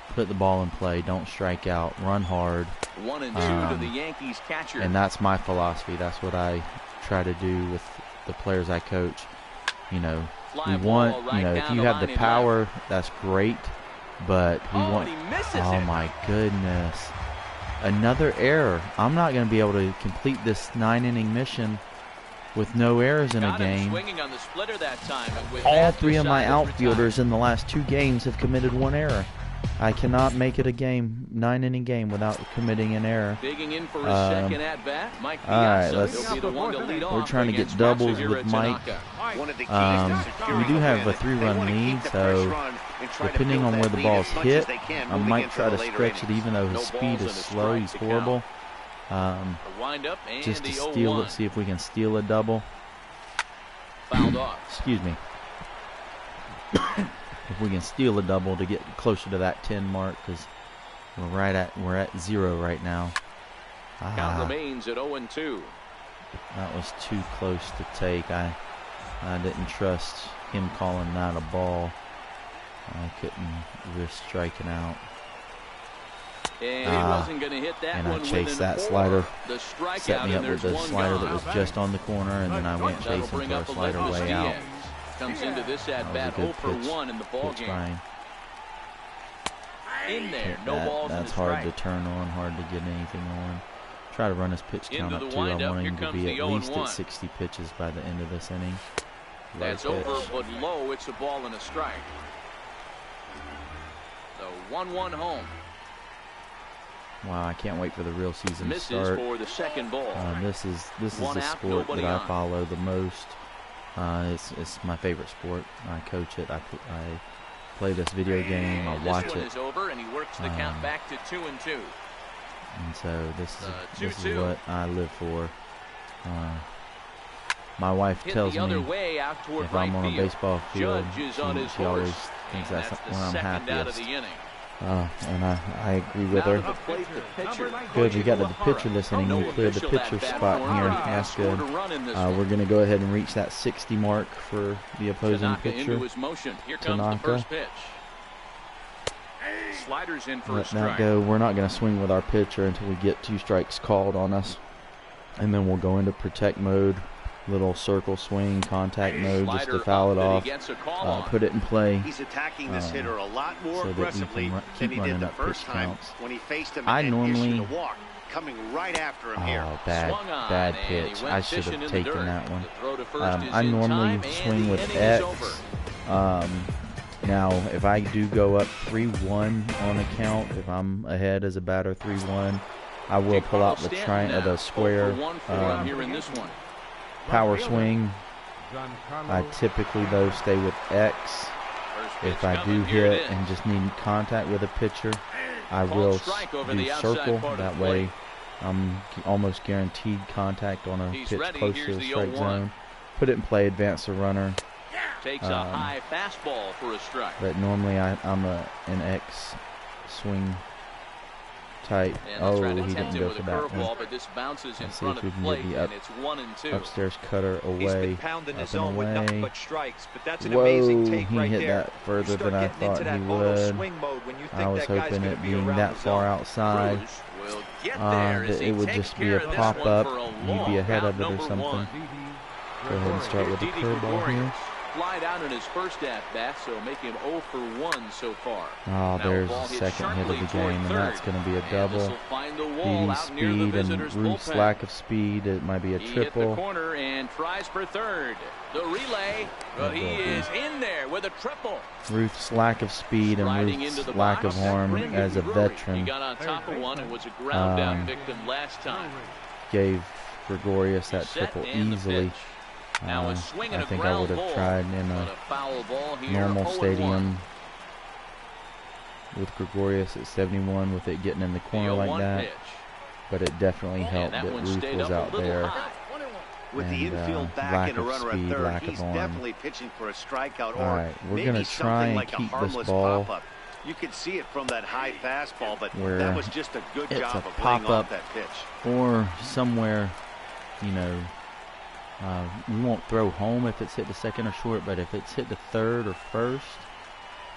put the ball in play, don't strike out, run hard. 1 and 2 to the Yankees catcher. And that's my philosophy. That's what I try to do with the players I coach. We want, if you have the power, that's great, but we want, oh my goodness, another error. I'm not going to be able to complete this 9-inning mission with no errors in a game. All 3 of my outfielders in the last 2 games have committed 1 error. I cannot make it a 9-inning game without committing an error. Alright, we're trying to get doubles with Mike. We do have a 3-run lead, so depending on where the ball's hit, I might try to stretch it even though his speed is slow. He's horrible. Just to steal it, see if we can steal a double. Excuse me. If we can steal a double to get closer to that 10 mark, because we're at 0 right now. Count remains at 0-2. That was too close to take. I didn't trust him calling that a ball. I couldn't risk striking out. And he wasn't going to hit that and one. I chased that slider, set me up with the slider that was just on the corner, and then I went chasing for a slider way out. Comes into this at bat 0 for 1 in the ball game. In there, no balls. That's hard to turn on, hard to get anything on. Try to run his pitch count up too. I want him to be at least at 60 pitches by the end of this inning. That's over, but low. It's a ball and a strike. The 1-1 home. Wow, I can't wait for the real season to start. For the second ball. This is the sport that I follow the most. It's my favorite sport. I coach it. I play this video game. I watch it. Is over, and he works the count back to 2-2. And so this is what I live for. My wife tells me if I'm on a baseball field, she always thinks that's when I'm happiest. And I agree with her. Good, we got to the pitcher this inning. We cleared the pitcher spot here. That's good. We're going to go ahead and reach that 60 mark for the opposing pitcher, Tanaka. Sliders in for Let a strike. that go. We're not going to swing with our pitcher until we get 2 strikes called on us. And then we'll go into protect mode. Little circle swing, contact mode, just to foul it off, put it in play. He's attacking this hitter a lot more so aggressively than he did the first time when he faced him and issued a walk, coming right after him here. Bad pitch. I should have taken that one. I normally swing with X. Now, if I do go up 3-1 on a count, if I'm ahead as a batter 3-1, I will pull out the square. Power swing. I typically though stay with X. If I do hit and just need contact with a pitcher, I will do circle. That way I'm almost guaranteed contact on a pitch close to the strike zone. Put it in play, advance the runner. Takes a high fastball for a strike. But normally I'm an X swing tight. And Oh, tried to he tempt didn't him go with for a that curveball, one. but this bounces in Let's see front if of we the can plate, get the and it's 1 and 2. upstairs cutter away. He's been pounding his up zone and with nothing away. but strikes, but that's an Whoa, amazing take he right hit there. that further You start than I getting into thought that he auto would. swing mode when you think I was that guy's hoping gonna it be being around that the far zone. outside, Cruz will get there as that he it would takes just be care a of this pop one up. for a You'd be long ahead out, of it or number something. one. Go ahead and start with the curveball here. Fly down in his first at bat, so make him 0 for 1 so far. Oh, there's the second hit of the game, and that's going to be a double. Diddy's speed and Ruth's lack of speed. It might be a He hit the triple. corner and tries for third. The relay, but he is in there with a triple. Ruth's lack of speed and Striding Ruth's into the lack box, of arm as a He veteran got on top of one and was a ground out victim last time. gave Gregorius that Set triple and the easily. pitch. Now a swing and I a think I ground would have ball, tried in but a a foul ball here, normal 0-1. stadium with Gregorius at 71 with it getting in the corner The like 0-1 that. pitch. But it definitely helped that that one Ruth stayed was up a out little there. high. With the And, infield back lack and a of runner speed, at third, lack of he's arm. definitely pitching for a strikeout All or right, we're maybe gonna try something and like a keep this harmless ball pop-up. You could see it from that high fastball, but where that was just a good it's job a of laying pop-up off that pitch. or somewhere, you know, we won't throw home if it's hit to second or short, but if it's hit to third or first,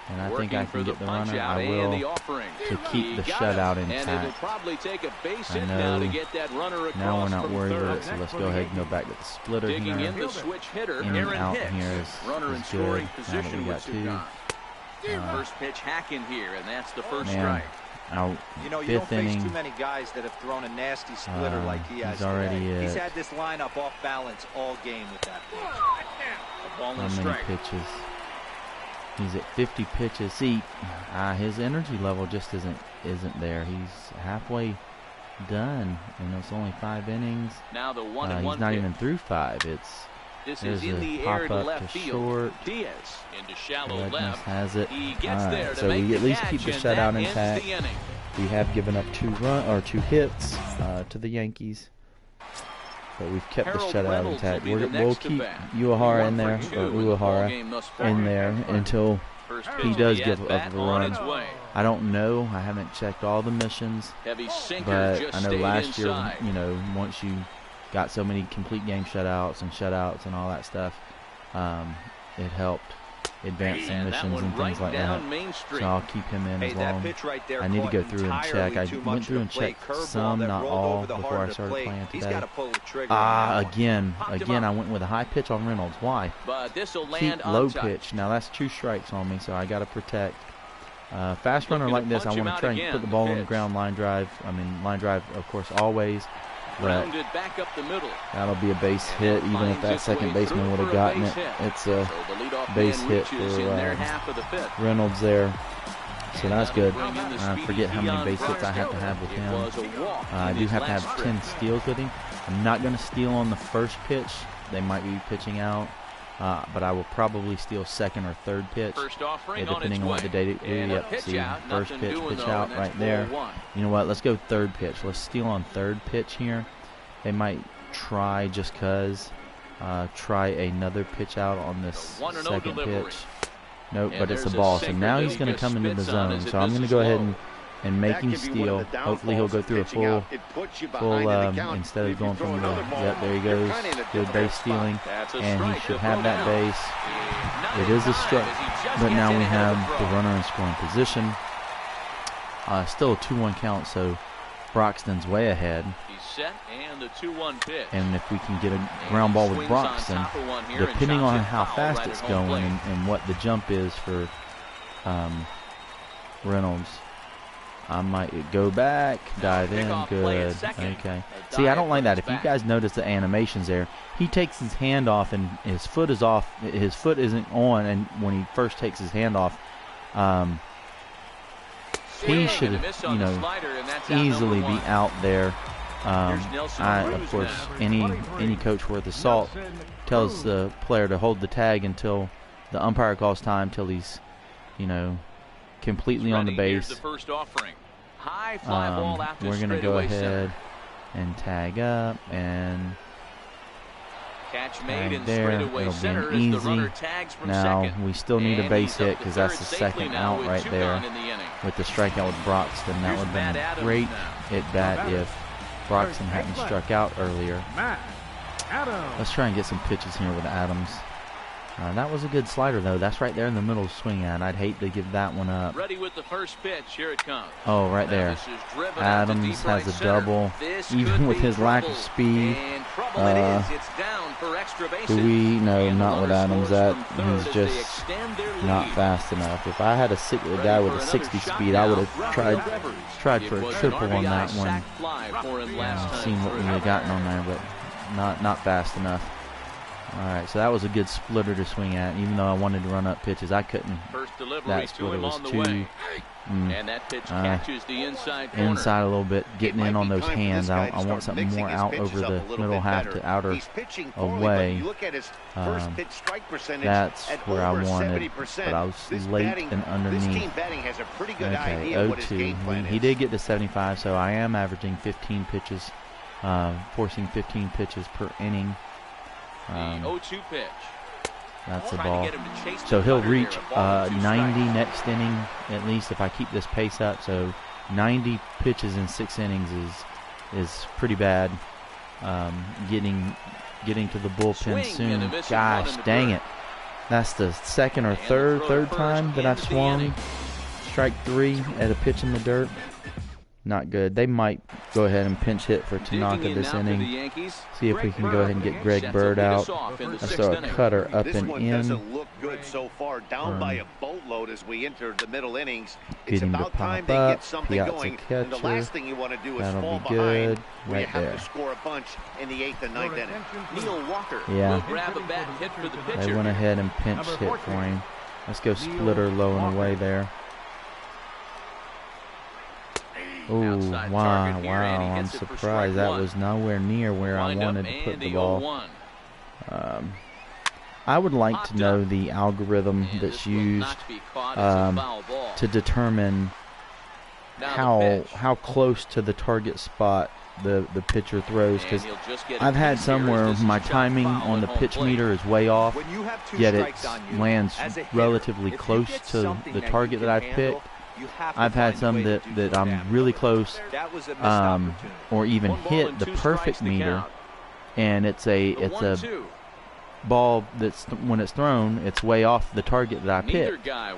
and I think I can get the runner, I will, to keep the shutout intact. And it'll probably take a base I hit now to know. get that runner across. Now we're not from worried third. about it, so let's go ahead and go back to the splitter Digging here. in the switch hitter, In and Aaron out Hicks. here Runner in is scoring good. Now that position we with got two two. gone. First pitch hacking here, and that's the first Man, strike. out You know, you fifth don't face inning. too many guys that have thrown a nasty splitter like he has he's already today. He's at had this lineup off balance all game with that pitch. A ball how and a many strike. pitches? He's at 50 pitches. See, his energy level just isn't there. He's halfway done, and it's only 5 innings. Now the 1-1 He's not pitch. even through 5. This there's is in a the air to pop-up left to field. short. Diaz into shallow Redness left. has it. He gets there to so make we the at least catch, keep the and shutout that ends intact. the inning. We have given up 2 hits to the Yankees, but we've kept Harold the shutout Reynolds will intact. be the We'll next to keep bat. Uehara in 1 there, for 2 or in the ball game Uehara thus far. in there until First he pitch does to the give at-bat up a on run. its way. I don't know. I haven't checked all the missions, Heavy sinker but just I know stayed last inside. year, you know, once you got so many complete game shutouts and all that stuff, it helped advance some And that missions one and things right like down that. Main Street. So I'll keep him in Hey, as that long. pitch right there I need to caught go through and entirely check. I too went much through of and the plate. checked Curveball some, that not rolled all, over the before heart I of the started plate. playing He's today. got to pull the trigger on that one. Again, I went with a high pitch on Reynolds. Why? But this will land Keep low untouched. pitch. Now that's 2 strikes on me, so I got to protect. Fast runner Looking like to this, I punch him want out to try and again, put the the ball on the pitch. ground, line drive. Line drive, of course, always. But Rounded back up the middle. that'll be a base hit, even if that second baseman would have gotten it. It's a So the leadoff base man hit reaches in their for half of the fifth. Reynolds there. So that's good. Bring in the I speedy forget how many Dion base hits I have to Brunson. have with It him. was a walk I in do his have to last have trip. 10 steals with him. I'm not going to steal on the first pitch. They might be pitching out. But I will probably steal second or third pitch, First offering on its depending on what way. the day. And a Yep, pitch see, out, first nothing pitch, doing pitch though, out and that's right there. 4-1. You know what? Let's go third pitch. Let's steal on third pitch here. They might try just cause. Try another pitch out on this The 1-0 second delivery. pitch. Nope, And but it's a there's a ball. So sinker now that he's he going to just come into the spits on zone. as it So I'm going to misses go ahead low. and make That him could be one steal. of the Hopefully he'll go downfalls through a of pitching full out. It puts you behind in the count. instead of If you going throw from the, another ball, yep, there he you're goes. kinda in a Good difficult base spot. stealing. That's a And he strike should to have throw that down. base. Not It in is a time strike, as he just but gets now it we into have the the throw. runner in scoring position. Still a 2-1 count, so Broxton's way ahead. He's set and the 2-1 pitch. And if we can get a ground ball with Swings on Broxton, top of one here and depending chops on it how foul fast right it's at home going plate. and what the jump is for Reynolds, I might go back, dive in, Pickoff play at good. second. Okay. A See, I dive don't like brings that. If you back. guys notice the animations there, he takes his hand off and his foot is off. His foot isn't on, and when he first takes his hand off, he should, you know, easily be out there. Of course, any coach worth his salt tells the player to hold the tag until the umpire calls time, till he's, you know, completely on the Here's base. the first offering. High fly ball out to We're going to go straightaway ahead center. and tag up, and Catch made in there. straightaway It'll center be an as the runner easy. tags from Now second. we still need a base hit because that's the safely second now out with right two there. gone in the inning. With the strikeout with Broxton, that would have been a great at-bat if Broxton hadn't struck out earlier. Let's try and get some pitches here with Adams. That was a good slider, though. That's right there in the middle to swing at. I'd hate to give that one up. Ready with the first pitch. Here it comes. Oh, right there. Adams has a double, even with his lack of speed. Do we? No, not with Adams. That he's just not fast enough. If I had a guy with a 60 speed, I would have tried for a triple on that one. Seen what we would have gotten on there, but not fast enough. All right, so that was a good splitter to swing at. Even though I wanted to run up pitches, I couldn't. That splitter was too. And that pitch catches the inside corner. Inside a little bit, getting in on those hands. I want something more out over the middle half to outer away. That's where I wanted, but I was late and underneath. Okay, 0-2. He did get to 75, so I am averaging 15 pitches, forcing 15 pitches per inning. The 0-2 pitch. That's the ball. So he'll reach 90 next inning at least if I keep this pace up. So 90 pitches in 6 innings is pretty bad. Getting to the bullpen soon. Gosh, dang it! That's the second or third time that I've swung strike 3 at a pitch in the dirt. Not good. They might go ahead and pinch hit for Tanaka this inning. See if we can go ahead and get Greg Bird out. Let's throw a cutter up and in. Doesn't look good so far. Down by a boatload as we enter the middle innings. It's Getting to about time pop they up. get something Piazza going. catcher. And the last thing you want to do is That'll fall be behind good. when you Right have there. to score a bunch in the 8th and 9th inning. Neil Walker Yeah. will grab a bat hit for the pitcher. They went ahead and pinch hit for him. Let's go splitter low and away there. Oh, wow, I'm surprised. That was nowhere near where I wanted to put the ball. I would like to know the algorithm that's used to determine how close to the target spot the pitcher throws, because I've had some where my timing on the pitch meter is way off, yet it lands relatively close to the target that I've picked. I've had some that I'm really close, or even hit the perfect meter, and it's a ball that's when it's thrown, it's way off the target that I picked. So I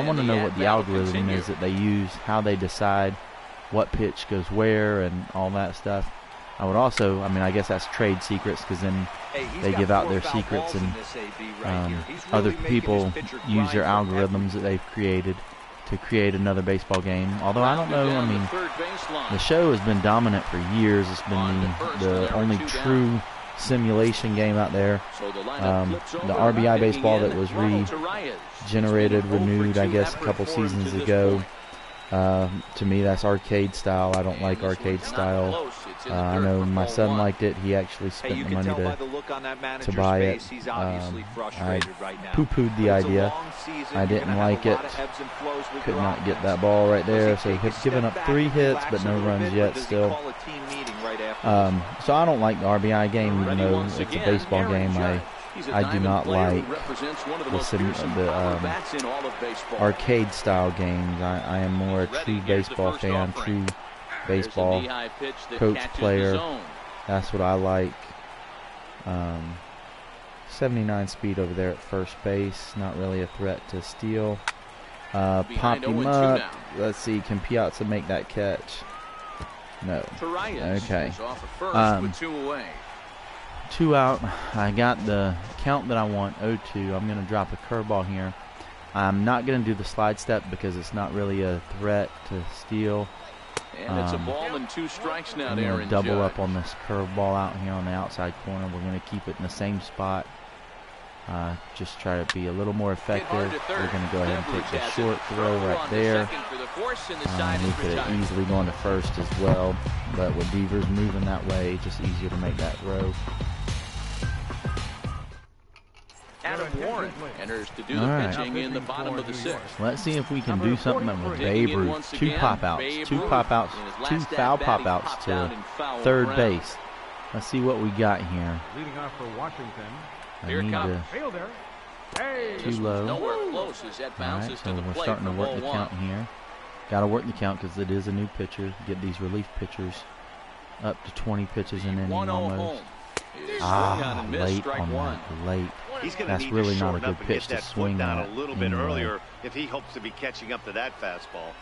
want to know what the algorithm is that they use, how they decide what pitch goes where, and all that stuff. I would also, I guess that's trade secrets, because then they give out their secrets, and other people use their algorithms that they've created to create another baseball game. Although I don't know, the show has been dominant for years. It's been the only true simulation game out there. The RBI baseball that was regenerated, renewed, I guess, a couple seasons ago. To me, that's arcade style. I don't like arcade style. I know my son liked it. He actually spent the money to buy it. I poo-pooed the idea. I didn't like it. Could not get that ball right there. So he's given up 3 hits, but no runs yet still. So I don't like the RBI game, even though it's a baseball game. I do not like the arcade style games. I am more a true baseball fan, true baseball coach player. That's what I like. 79 speed over there at first base. Not really a threat to steal. Pop him up. Let's see, can Piazza make that catch? No. Okay. 2 out. I got the count that I want, 0-2. I'm going to drop a curveball here. I'm not going to do the slide step because it's not really a threat to steal. And it's a ball and 2 strikes now. I'm going to double up on this curveball out here on the outside corner. We're going to keep it in the same spot. Just try to be a little more effective. We're going to go ahead and take the short throw right there. We could have easily gone to first as well, but with Devers moving that way, just easier to make that throw. Adam Warren enters to do the pitching in the bottom of the 6th. Let's see if we can do something with Babe Ruth. 2 pop outs, 2 foul pop outs to third base. Let's see what we got here. Leading off for Washington. Here it comes. Fielder. Hey. Too low. Nowhere close as that bounces so to the we're plate starting to for work ball the one. count here. Got to work the count because it is a new pitcher. Get these relief pitchers up to 20 pitches an inning almost. Late on that. Late. He's going to That's need really to not a shorten good up and pitch get to that swing foot down at a little bit anyway. earlier if he hopes to be catching up to that fastball.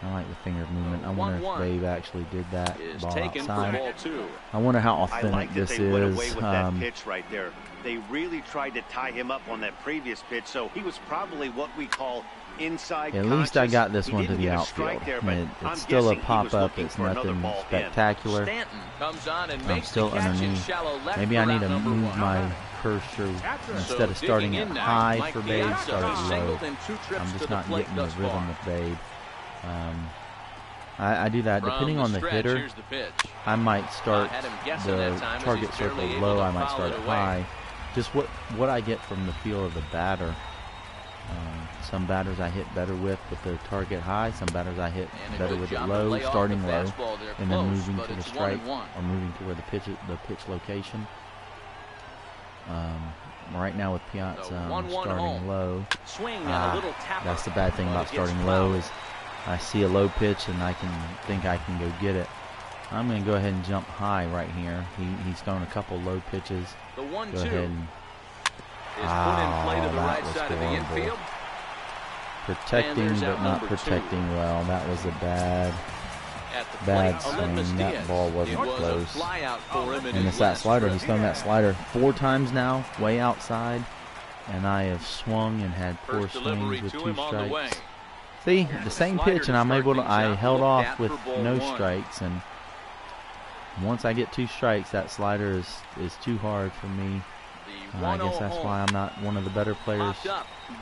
I like the finger movement. I wonder if Babe actually did that ball outside. Ball two. I wonder how I authentic like that this they went is. away with that pitch right there. They really tried to tie him up on that previous pitch, so he was probably what we call inside At least I got this He one to didn't the get a outfield. strike there, but It's still a guessing he was pop-up. looking It's for another nothing ball in. spectacular. Stanton comes on and I'm makes still the catch in underneath. shallow left Maybe I for need to out number move one. my cursor instead of starting it high for Babe, start it low. I'm just not getting the rhythm with Babe. I do that depending on the hitter. I might start the target circle low. I might start it high. Just what I get from the feel of the batter. Some batters I hit better with the target high. Some batters I hit better with it low, starting low, and then moving to the strike or moving to where the pitch location. Right now with Piazza, I'm starting low. That's the bad thing about starting low is I see a low pitch and I think I can go get it. I'm going to go ahead and jump high right here. He's thrown a couple low pitches. The 1-2 go ahead and is put in play to the right side of the infield. Protecting but not protecting well. That was a bad swing. That ball wasn't close. And it's that slider. He's thrown that slider 4 times now, way outside. And I have swung and had 4 swings with 2 strikes. See, the same pitch, and I held off with no strikes. And once I get 2 strikes, that slider is too hard for me. I guess that's why I'm not one of the better players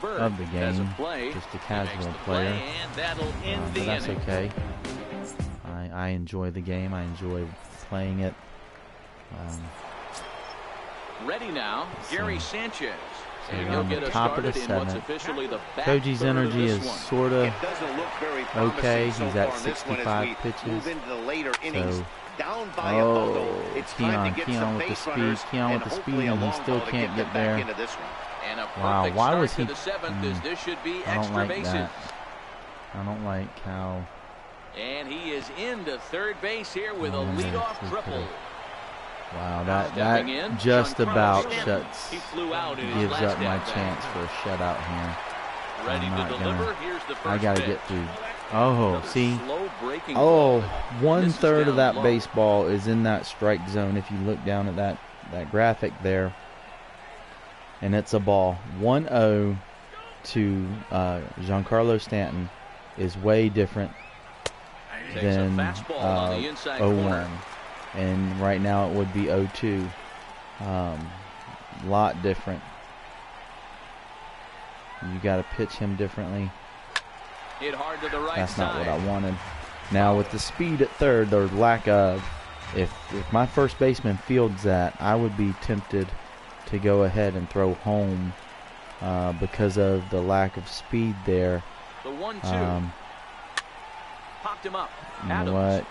of the game, just a casual player. But that's okay. I enjoy the game. I enjoy playing it. Ready now, Gary Sanchez. So we're on the top of the 7th. Koji's energy is sort of okay. He's at 65 pitches. So, Keon with the speed, and he still can't get there. Wow, why was he? I don't like that. I don't like how. And he is into third base here with a leadoff triple. Wow, that just about gives up my chance for a shutout here. I gotta get through. Oh, see. Oh, 1/3 of that baseball is in that strike zone. If you look down at that graphic there, and it's a ball. 1-0 to Giancarlo Stanton is way different than 0-1. And right now it would be 0-2. Lot different. You got to pitch him differently. That's not what I wanted. Now with the speed at third, or lack of, if my first baseman fields that, I would be tempted to go ahead and throw home because of the lack of speed there. The 1-2. Popped him up. You know what?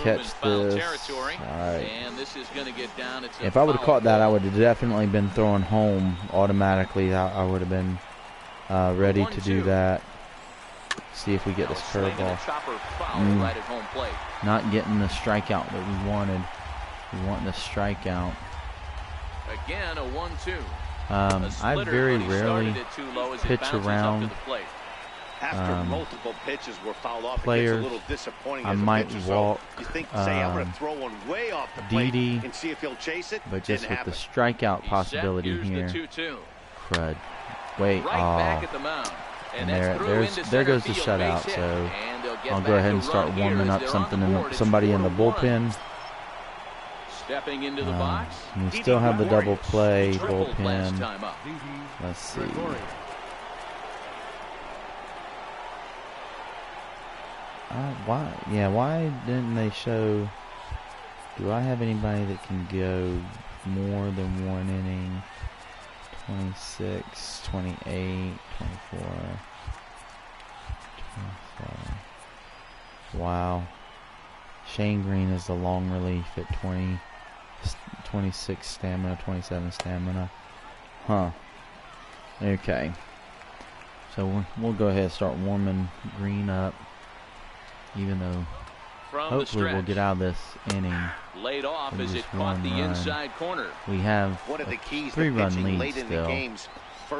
Catch this. All right. And this is going to get down. If I would have caught that, I would have definitely been throwing home automatically. I would have been ready to do that. See if we get this curveball. Not getting the strikeout that we wanted. We want the strikeout. Again, a 1-2. I very rarely pitch around. After multiple pitches were fouled off, players, it gets a little disappointing. I as a might pitcher, walk so you think, say, I'm going to throw one way off the plate and see if he'll chase it. But just with the strikeout possibility here, crud. Wait, back at the mound. And there goes the shutout. So I'll go ahead and start warming up somebody in the bullpen. Stepping into the box. We still have the double play bullpen. Let's see. Why didn't they show? Do I have anybody that can go more than 1 inning? 26, 28, 24, 24. Wow. Shane Green is the long relief at 20. 26 stamina, 27 stamina. Huh. Okay. So we'll go ahead and start warming Green up. Even though hopefully we'll get out of this inning. Laid off as it caught the inside corner. We have a 3-run lead still.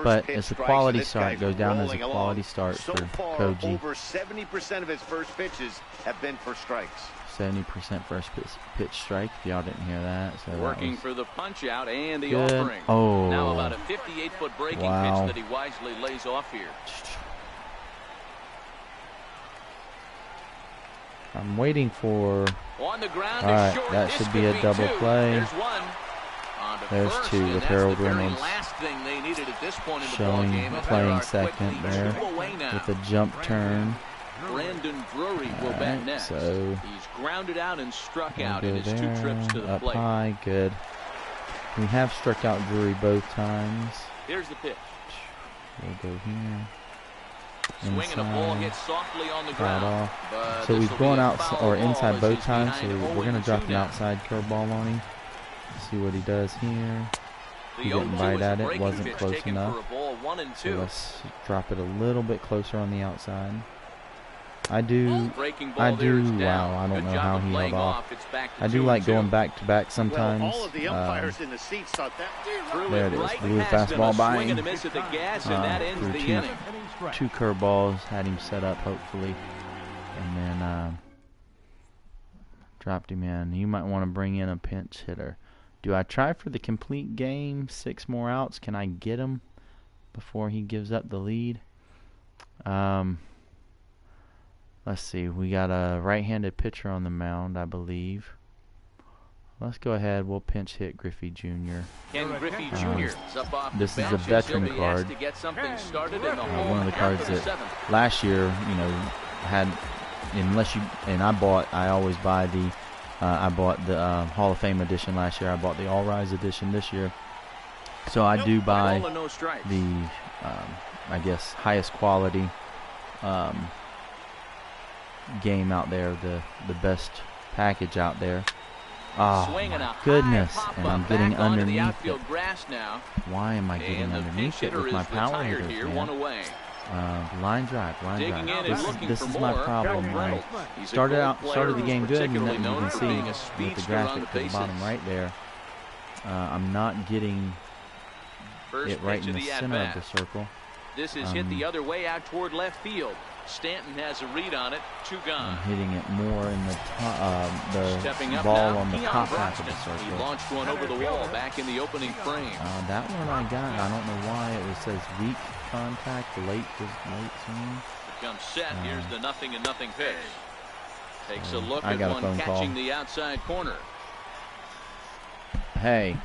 But it's a quality start. It goes down as a quality start for Koji. Over 70% of his first pitches have been for strikes. 70% first pitch strike. If y'all didn't hear that. So working for the punch out and the good. offering. Oh. Now about a 58-foot breaking pitch that he wisely lays off here. I'm waiting for. On the ground. All right, that should be a double play. There's one. There's two with Harold Reynolds showing playing second there with a jump turn. Brandon Drury will bat next. So he's grounded out and struck out in his 2 trips to the up plate. High, good. We have struck out Drury both times. Here's the pitch. We'll go here. Swinging a ball hit softly on the ground. So we've gone out or inside both times. So we're gonna drop an outside curveball on him. See what he does here. He didn't bite at it. Wasn't close enough. So let's drop it a little bit closer on the outside. I do. Wow, I don't know how he held off. I do like going back to back sometimes. All of the umpires in the seats thought that. There it is. Blew a fastball by him. Two curveballs had him set up hopefully, and then dropped him in. You might want to bring in a pinch hitter. Do I try for the complete game? 6 more outs. Can I get him before he gives up the lead? Let's see. We got a right-handed pitcher on the mound, I believe. Let's go ahead. We'll pinch hit Griffey Jr. Griffey Jr. This is a veteran card. One of the cards that last year, had, I always buy the. I bought the Hall of Fame edition last year. I bought the All Rise edition this year. So I do buy the, I guess, highest quality game out there, the best package out there. Oh, my goodness. And I'm getting underneath it. Why am I getting underneath it with my power hitters, man? Line drive. This is my problem. I started the game good, and then you can see with the graphic to the bottom right there, I'm not getting it right in the center of the circle. This is hit the other way out toward left field. Stanton has a read on it. 2 gone. I'm hitting it more in the ball on the top half of the circle. He launched one over the wall back in the opening frame. That one I got. I don't know why it says weak contact, late swing. Becomes set. Here's the 0-0 pitch. Takes a look at one catching the outside corner. Hey.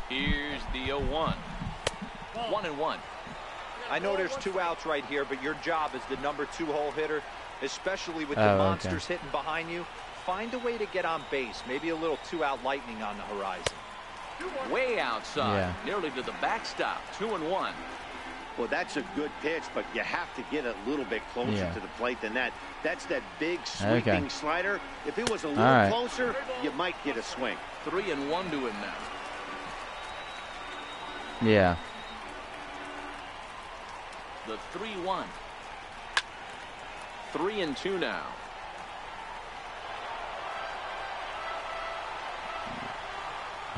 Here's the 0-1. 1-1. I know there's 2 outs right here, but your job as the number 2 hole hitter, especially with the monsters hitting behind you, find a way to get on base. Maybe a little 2-out lightning on the horizon. Way outside, nearly to the backstop. 2-1. Well, that's a good pitch, but you have to get a little bit closer to the plate than that. That's that big sweeping slider. If it was a little closer, you might get a swing. 3-1 to him now. Yeah. The 3-1. 3-2 now.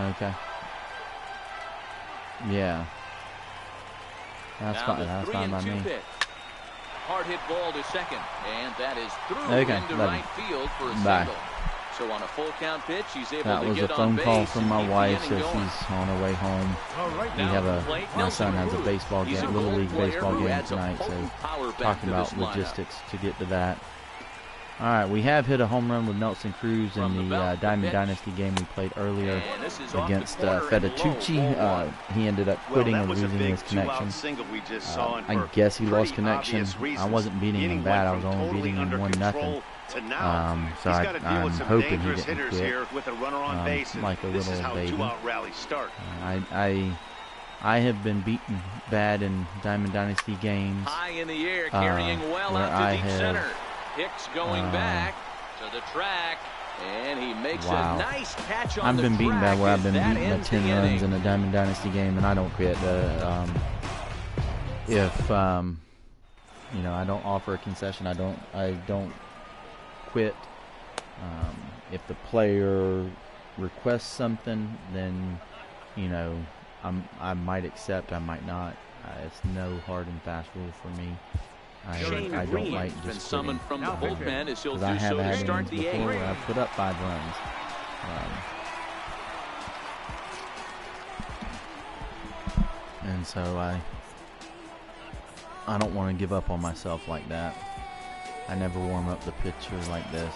Okay. Yeah. That's fine. That's fine by me. Hard hit ball to second, and that is through into right field for a single. So on a full count pitch, he's able to get on base. That was a phone call from my wife, so she's on her way home. My son has a baseball game, Little League baseball game tonight, so talking about logistics to get to that. All right, we have hit a home run with Nelson Cruz in the Diamond Dynasty game we played earlier against Feditucci. He ended up quitting and losing his connection. I guess he lost connection. I wasn't beating him bad. I was only beating him 1-0. So I'm hoping he didn't quit like a little baby. I have been beaten bad in Diamond Dynasty games. High in the air, carrying well out to deep center. Hicks going back to the track. And he makes a nice catch on I've been beaten bad where I've been beaten at 10 runs in a Diamond Dynasty game, and I don't quit. If you know, I don't offer a concession, I don't quit. If the player requests something, then you know I might accept, I might not. It's no hard and fast rule for me. I don't like just quitting. From the bullpen as he'll do I have so to had start innings the before eighth. where I've put up 5 runs. And so I don't want to give up on myself like that. I never warm up the pitcher like this.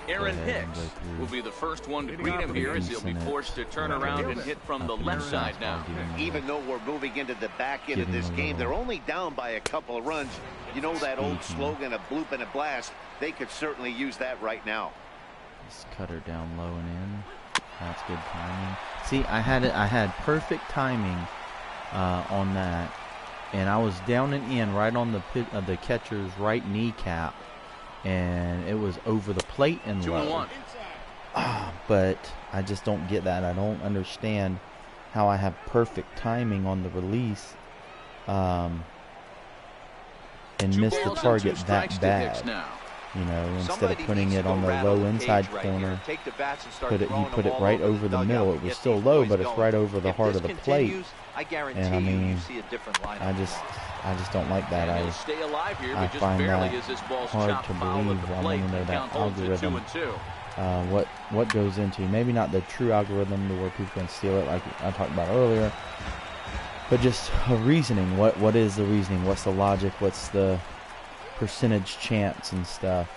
Aaron Hicks will be the first one to greet him here as he'll be forced to turn around and hit from the left side now. Even though we're moving into the back end of this game, they're only down by a couple of runs. You know that old slogan, a bloop and a blast? They could certainly use that right now. Just cut her down low and in. That's good timing. See, I had perfect timing on that, and I was down and in right on the catcher's right kneecap, and it was over the plate and low. But I just don't get that. I don't understand how I have perfect timing on the release and miss the target that bad. You know, instead of putting it on the low inside corner, he put it right over the middle. It was still low, but it's right over the heart of the plate. And I mean, I just don't like that. I find that hard to believe. I want to know that algorithm. What goes into, maybe not the true algorithm to where people can steal it like I talked about earlier, but just a reasoning. What is the reasoning? What's the logic? What's the percentage chance and stuff?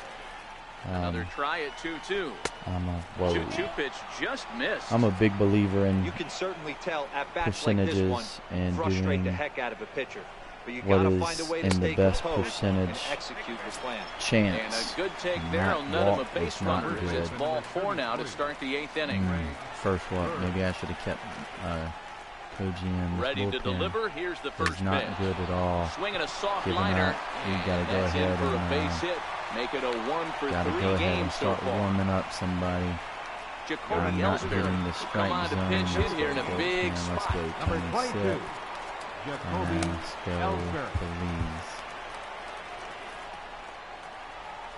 Another try at 2-2. 2-2 pitch just missed. I'm a big believer in you can certainly tell at bats percentages like this one, and frustrate the doing heck out of a pitcher. But you what gotta is find a way to in stay the best composed percentage and execute your plan. chance. And a good take there. That I'll nut him a walk base was not runner. good. It's ball 4 now to start the 8th inning. First one, maybe I should have kept Koji in. Ready to deliver. Here's the first pitch. Not good at all. Swinging a soft Giving liner. up. You got to go That's ahead in for a and base hit. Make it a 1-for-3 got to go ahead and game so start far. warming up somebody. Jacoby I'm not Ellsbury hitting the come strike on to zone. pitch Let's in here in a go, big man. Let's spot. go, Number 26. 22, Jacoby Let's go, Ellsbury.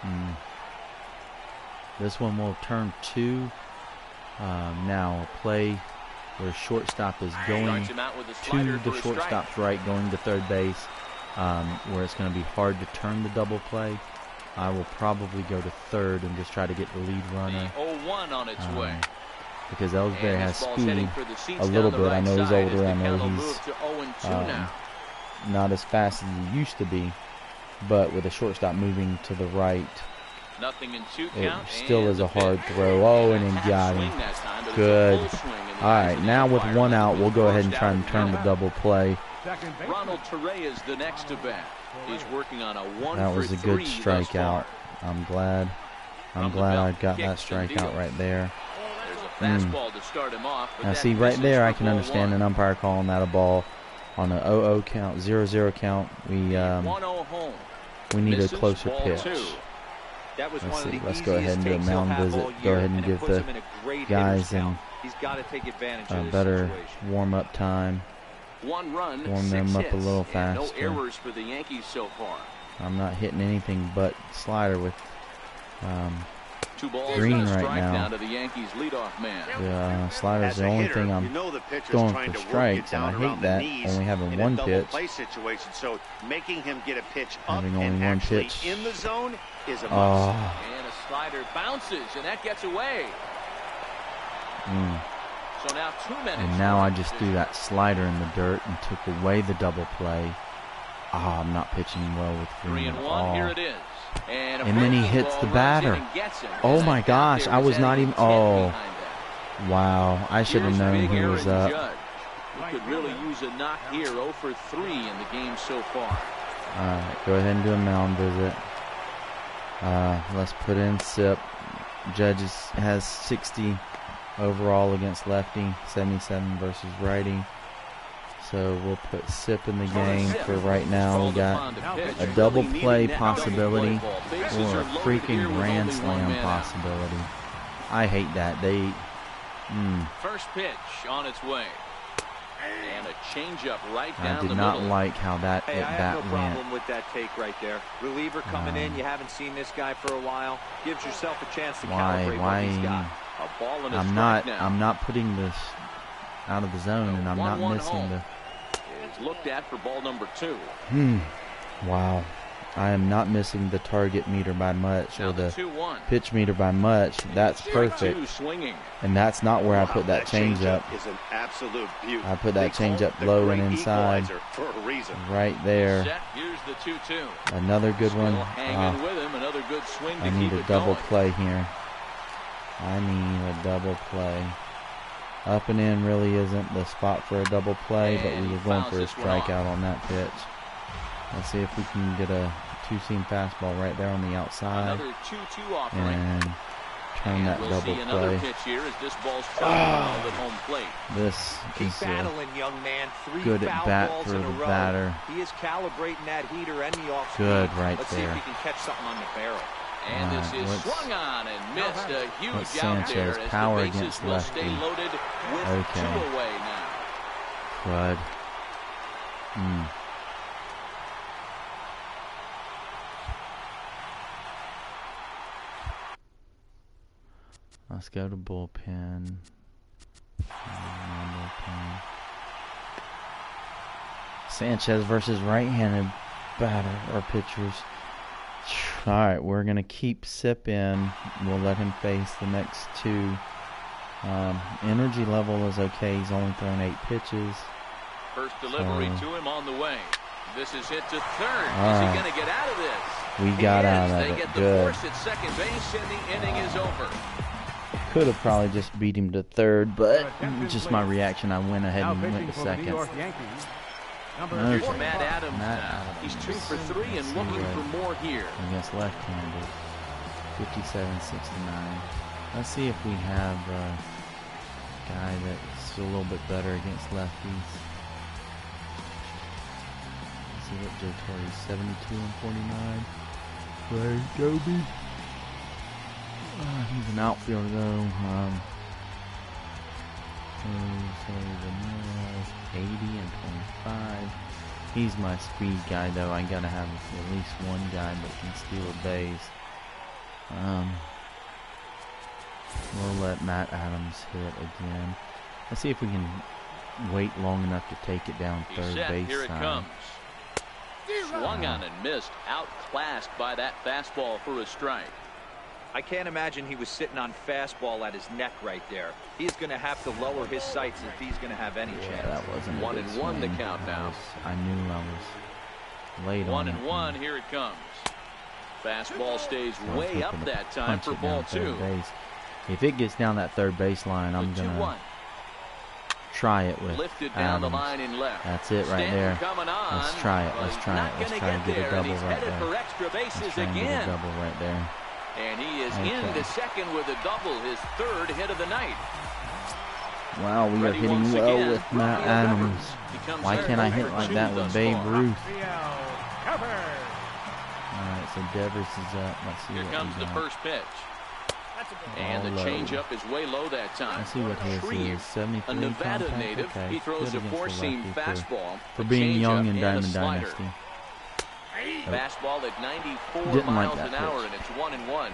please. This one will turn 2. Now a play where shortstop is going to the shortstop's right, going to third base, where it's going to be hard to turn the double play. I will probably go to third and just try to get the lead runner. The 0-1 on its way. Because Ellsbury And has this ball's speed heading for the seats a down little the bit. I right know he's side as older. the I know count will he's move to 0-2 now. not as fast as he used to be. But with a shortstop moving to the right, Nothing in 2 it count. still is a hard throw. Oh, and he got him. Time, Good. All right, now with 1 out, we'll go ahead and try and turn the double play. Ronald Torre is the next to bat. He's working on a 1-for-3. That was a good strikeout. I'm glad I got that strikeout right there. There's a fastball to start him off. Now see, right there, I can understand an umpire calling that a ball on an 0-0 count, 0-0 count. We need a closer pitch. Let's see. Let's go ahead and do a mound visit. Go ahead and give the guys a better warm-up time. 1 run, warm them up a little faster. No errors for the Yankees so far. I'm not hitting anything but slider with 2 balls Green and a right strike now. down to the Yankees leadoff man. The slider's the only thing I'm going for strikes, and I hate that. Only having 1 pitch. Situation, so making him get a pitch up Having only and 1 actually pitch. in the zone is a must. And a slider bounces, and that gets away. So now 2 minutes. And now I just threw that slider in the dirt and took away the double play. I'm not pitching well with Green at 3-1. all. Here it is. And then he hits the batter. Oh my gosh, I was not even. Oh, wow! I should have known he was up. We could really use a knock here. 0-for-3 in the game so far. All right, go ahead and do a mound visit. Let's put in Sip. Judge has 60 overall against lefty, 77 versus righty. So we'll put Sip in the game for right now. We got a double play possibility or a freaking grand slam possibility. I hate that. They. First pitch on its way. And a changeup right down the middle. I did not like how that I have no went. problem with that take right there. Reliever coming in. You haven't seen this guy for a while. Gives yourself a chance to calibrate what he's got. A ball and a I'm strike not. now. I'm not putting this out of the zone, and I'm not missing the. It's looked at for ball number 2. Wow. I am not missing the target meter by much, or the 2-1. pitch meter by much. That's perfect. And that's not where I put that changeup. I put that changeup low and inside. Right there. Here's the 2-2. Another good one. Hanging with him. Another good swing to I need keep a it double going. play here. I need a double play. Up and in really isn't the spot for a double play, but we were going for a strikeout on that pitch. Let's see if we can get a two-seam fastball right there on the outside. Another 2-2 offering. And turn that we'll double see another play. pitch here as this ball's fouled at home plate. This Keep is battling, young man. 3 good at foul bat balls for in the a row. batter. He is calibrating that heater and the off speed. Good right Let's there. see if he can catch something on the barrel. And this is swung on and missed. A huge out Sanchez, there as power the bases against will lefty. stay loaded with 2 away now. Crud. Let's go to bullpen. Sanchez versus right-handed batter or pitchers. All right, we're going to keep Sip in. We'll let him face the next 2. Energy level is okay. He's only thrown 8 pitches. First delivery to him on the way. This is hit to third. Is he going to get out of this? We got out of They it. get the Good. force at second base, and the inning is over. Could have probably just beat him to third, but just my reaction, I went ahead and went to second. Here's Matt Adams now. He's 2 for 3 and looking for more here. Against left-handed. 57-69. Let's see if we have a guy that's a little bit better against lefties. Let's see what Joe Torre's 72 and 49. Ray Doby. He's an outfielder though. 80 and 25. He's my speed guy though. I gotta have at least one guy that can steal a base. We'll let Matt Adams hit again. Let's see if we can wait long enough to take it down third base. Here it comes. Swung on and missed. Outclassed by that fastball for a strike. I can't imagine he was sitting on fastball at his neck right there. He's going to have to lower his sights if he's going to have any chance. That wasn't 1-1 the count now. I knew I was late on 1-1. Here it comes. Fastball stays way up that time for ball 2. If it gets down that third baseline, I'm going to try it with lifted down Adams. the line in left. That's it right there. Let's try it. Let's try it. Let's try to get a double right there. Let's try and get a double right there. And he is into second with a double, his 3rd hit of the night. Wow, we are hitting well with Matt Adams. Why can't I hit like that with Babe Ruth? Alright, so Devers is up. Let's see Here comes the first pitch. And the changeup is way low that time. Let's see what his is. 73 a Nevada contact. native. Okay. He throws Good a against the 4-seam lefty fastball. for being young in Diamond slider. Dynasty. Fastball at 94 Didn't miles like an that hour, pitch. and it's 1-1.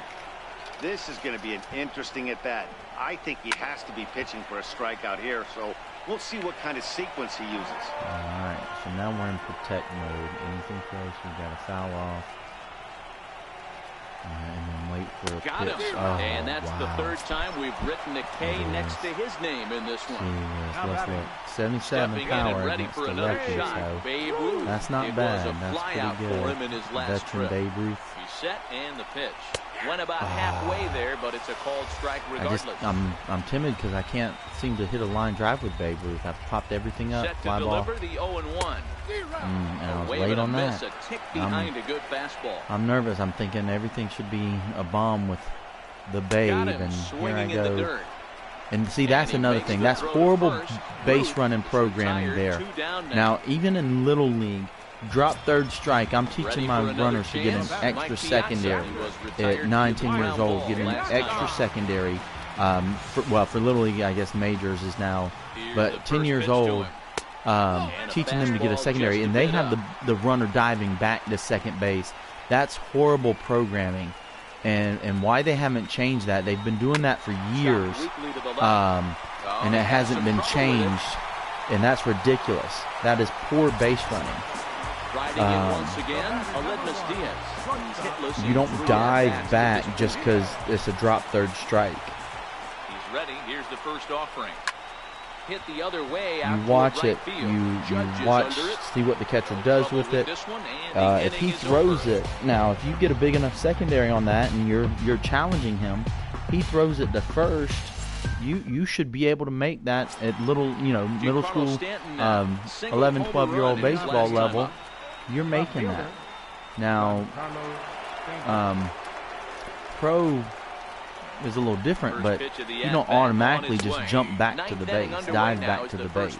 This is going to be an interesting at-bat. I think he has to be pitching for a strikeout here, so we'll see what kind of sequence he uses. All right, so now we're in protect mode. Anything close, we got to foul off. And then wait for a Got pitch. him. Oh, And that's the 3rd time we've written a K next to his name in this one. Let's look. 77 power against the lefty, so Babe Ruth. that's not it bad. Was a That's flyout pretty for him good. in his last Veteran trip. Babe Ruth. He's set and the pitch. Went about halfway there, but it's a called strike regardless. I'm timid because I can't seem to hit a line drive with Babe Ruth. I've popped everything up. Set to Fly ball. deliver the 0-1. And I was late on that. A tick behind a good fastball. I'm nervous. I'm thinking everything should be a bomb with the Babe, and here I go. And see, that's another thing. That's horrible base running programming there. Now, even in Little League, drop third strike. I'm teaching my runners to get an extra secondary at 9, 10 years old. Get an extra secondary For Little League, I guess majors is now, but 10 years old, teaching them to get a secondary, and they have the runner diving back to second base. That's horrible programming, and why they haven't changed that? They've been doing that for years, and it hasn't been changed, and that's ridiculous. That is poor base running. You don't dive back just because it's a drop third strike. He's ready. Here's the first offering. Hit the other way. You watch it. You watch, see what the catcher does with it. If he throws it, now if you get a big enough secondary on that and you're challenging him, he throws it to first. You should be able to make that at middle school, 11, 12-year-old baseball level. You're making that. Now, pro is a little different, but you don't automatically just jump back to the base, dive back to the base.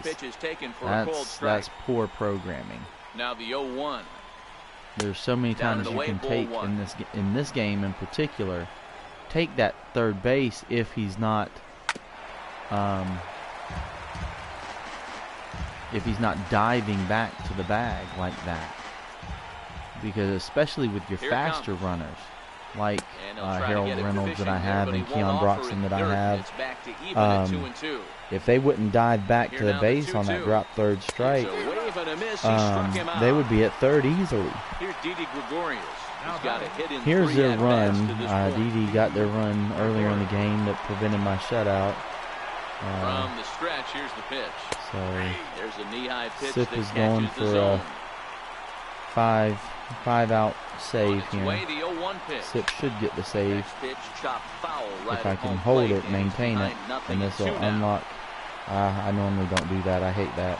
That's poor programming. Now the 0-1. There's so many times you can take in this game in particular, take that third base if he's not diving back to the bag like that. Because especially with your faster runners, like Harold Reynolds that I have and Keon Broxton that I have, if they wouldn't dive back to the base on that drop third strike, they would be at third easily. Here's their run. Didi got their run earlier in the game that prevented my shutout. From the stretch, here's the pitch. So there's a knee-high pitch. Sip is going for a five out save here. Sip should get the save. If I can hold it, maintain it, and this will unlock. I normally don't do that. I hate that.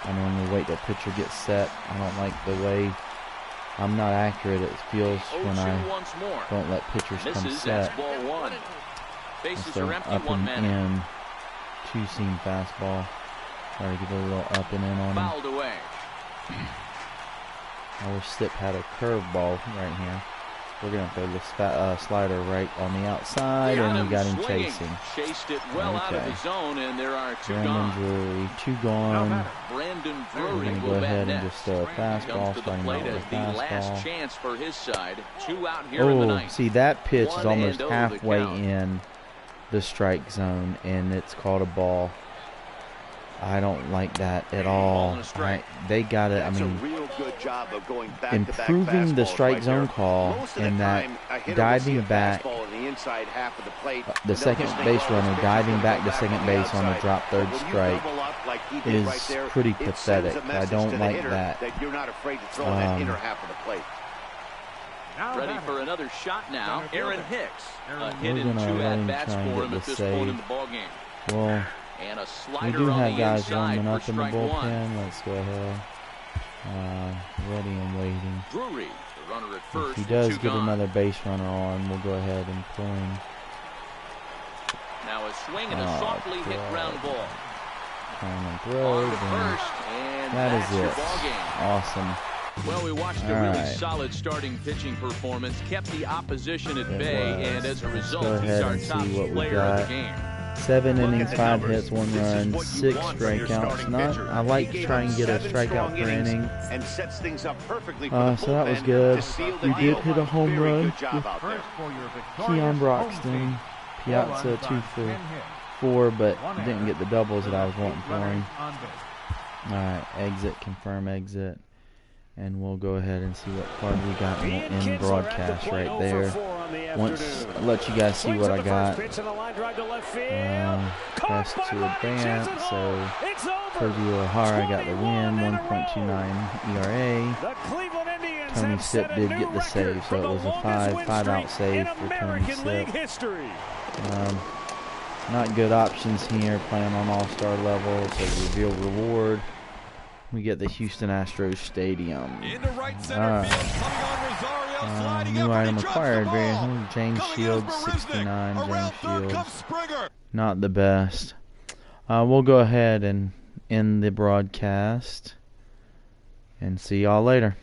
I normally wait till pitcher gets set. I don't like the way I'm not accurate it feels when I don't let pitchers come set. That's an up and in two-seam fastball. Try to get a little up and in on him. I wish Sip had a curveball right here. We're going to throw the slider right on the outside, and we got him chasing. Chased it well out of the zone, and there are Brandon Drury, two gone. Brandon We're Drury going to go ahead and just throw a fastball, starting out with a the last fastball. chance for his side. 2 out here in the ninth. See, that pitch is almost 1-0 halfway the count. in the strike zone, and it's called a ball. I don't like that at all. They got it. I mean, improving the strike zone call and that diving back, the second base runner diving back to second base on a drop third strike is pretty pathetic. I don't like that. Ready for another shot now. Aaron Hicks. A hit We're in gonna 2 let him at-bats try and for get him the at this save. point in the ballgame. Well, And a we slider do on have the guys inside warming for up in the strike 1. bullpen. Let's go ahead. Ready and waiting. Drury, the runner at first. If he does with 2 get gone. another base runner on, we'll go ahead and pull him. Now a swing and a softly hit ground ball. Trying to throw, On to then first, and that that's is your it. ballgame. Awesome. Well, we watched a All really right. solid starting pitching performance, kept the opposition at It bay, was. and as a Let's result, go he's ahead our and see top what we player of the got. game. 7 innings, 5 hits, 1 run, 6 strikeouts. I like to try and get a strikeout per inning. And sets things up perfectly So that was good. We did hit a home run with Keon Broxton. Piazza 2 for 4, but didn't get the doubles that I was wanting for him. Alright, exit, confirm exit. And we'll go ahead and see what card we got and we'll end broadcast right there. Once I'll let you guys see what I got. Press to advance, so Purdue O'Hara got the win, 1.29 ERA. Tony Sip did get the save, so it was a 5-out save for Tony Sip. Not good options here, playing on all-star level, so reveal reward. We get the Houston Astros Stadium. New item acquired. James Shields, 69. James Shields. Not the best. We'll go ahead and end the broadcast. And see y'all later.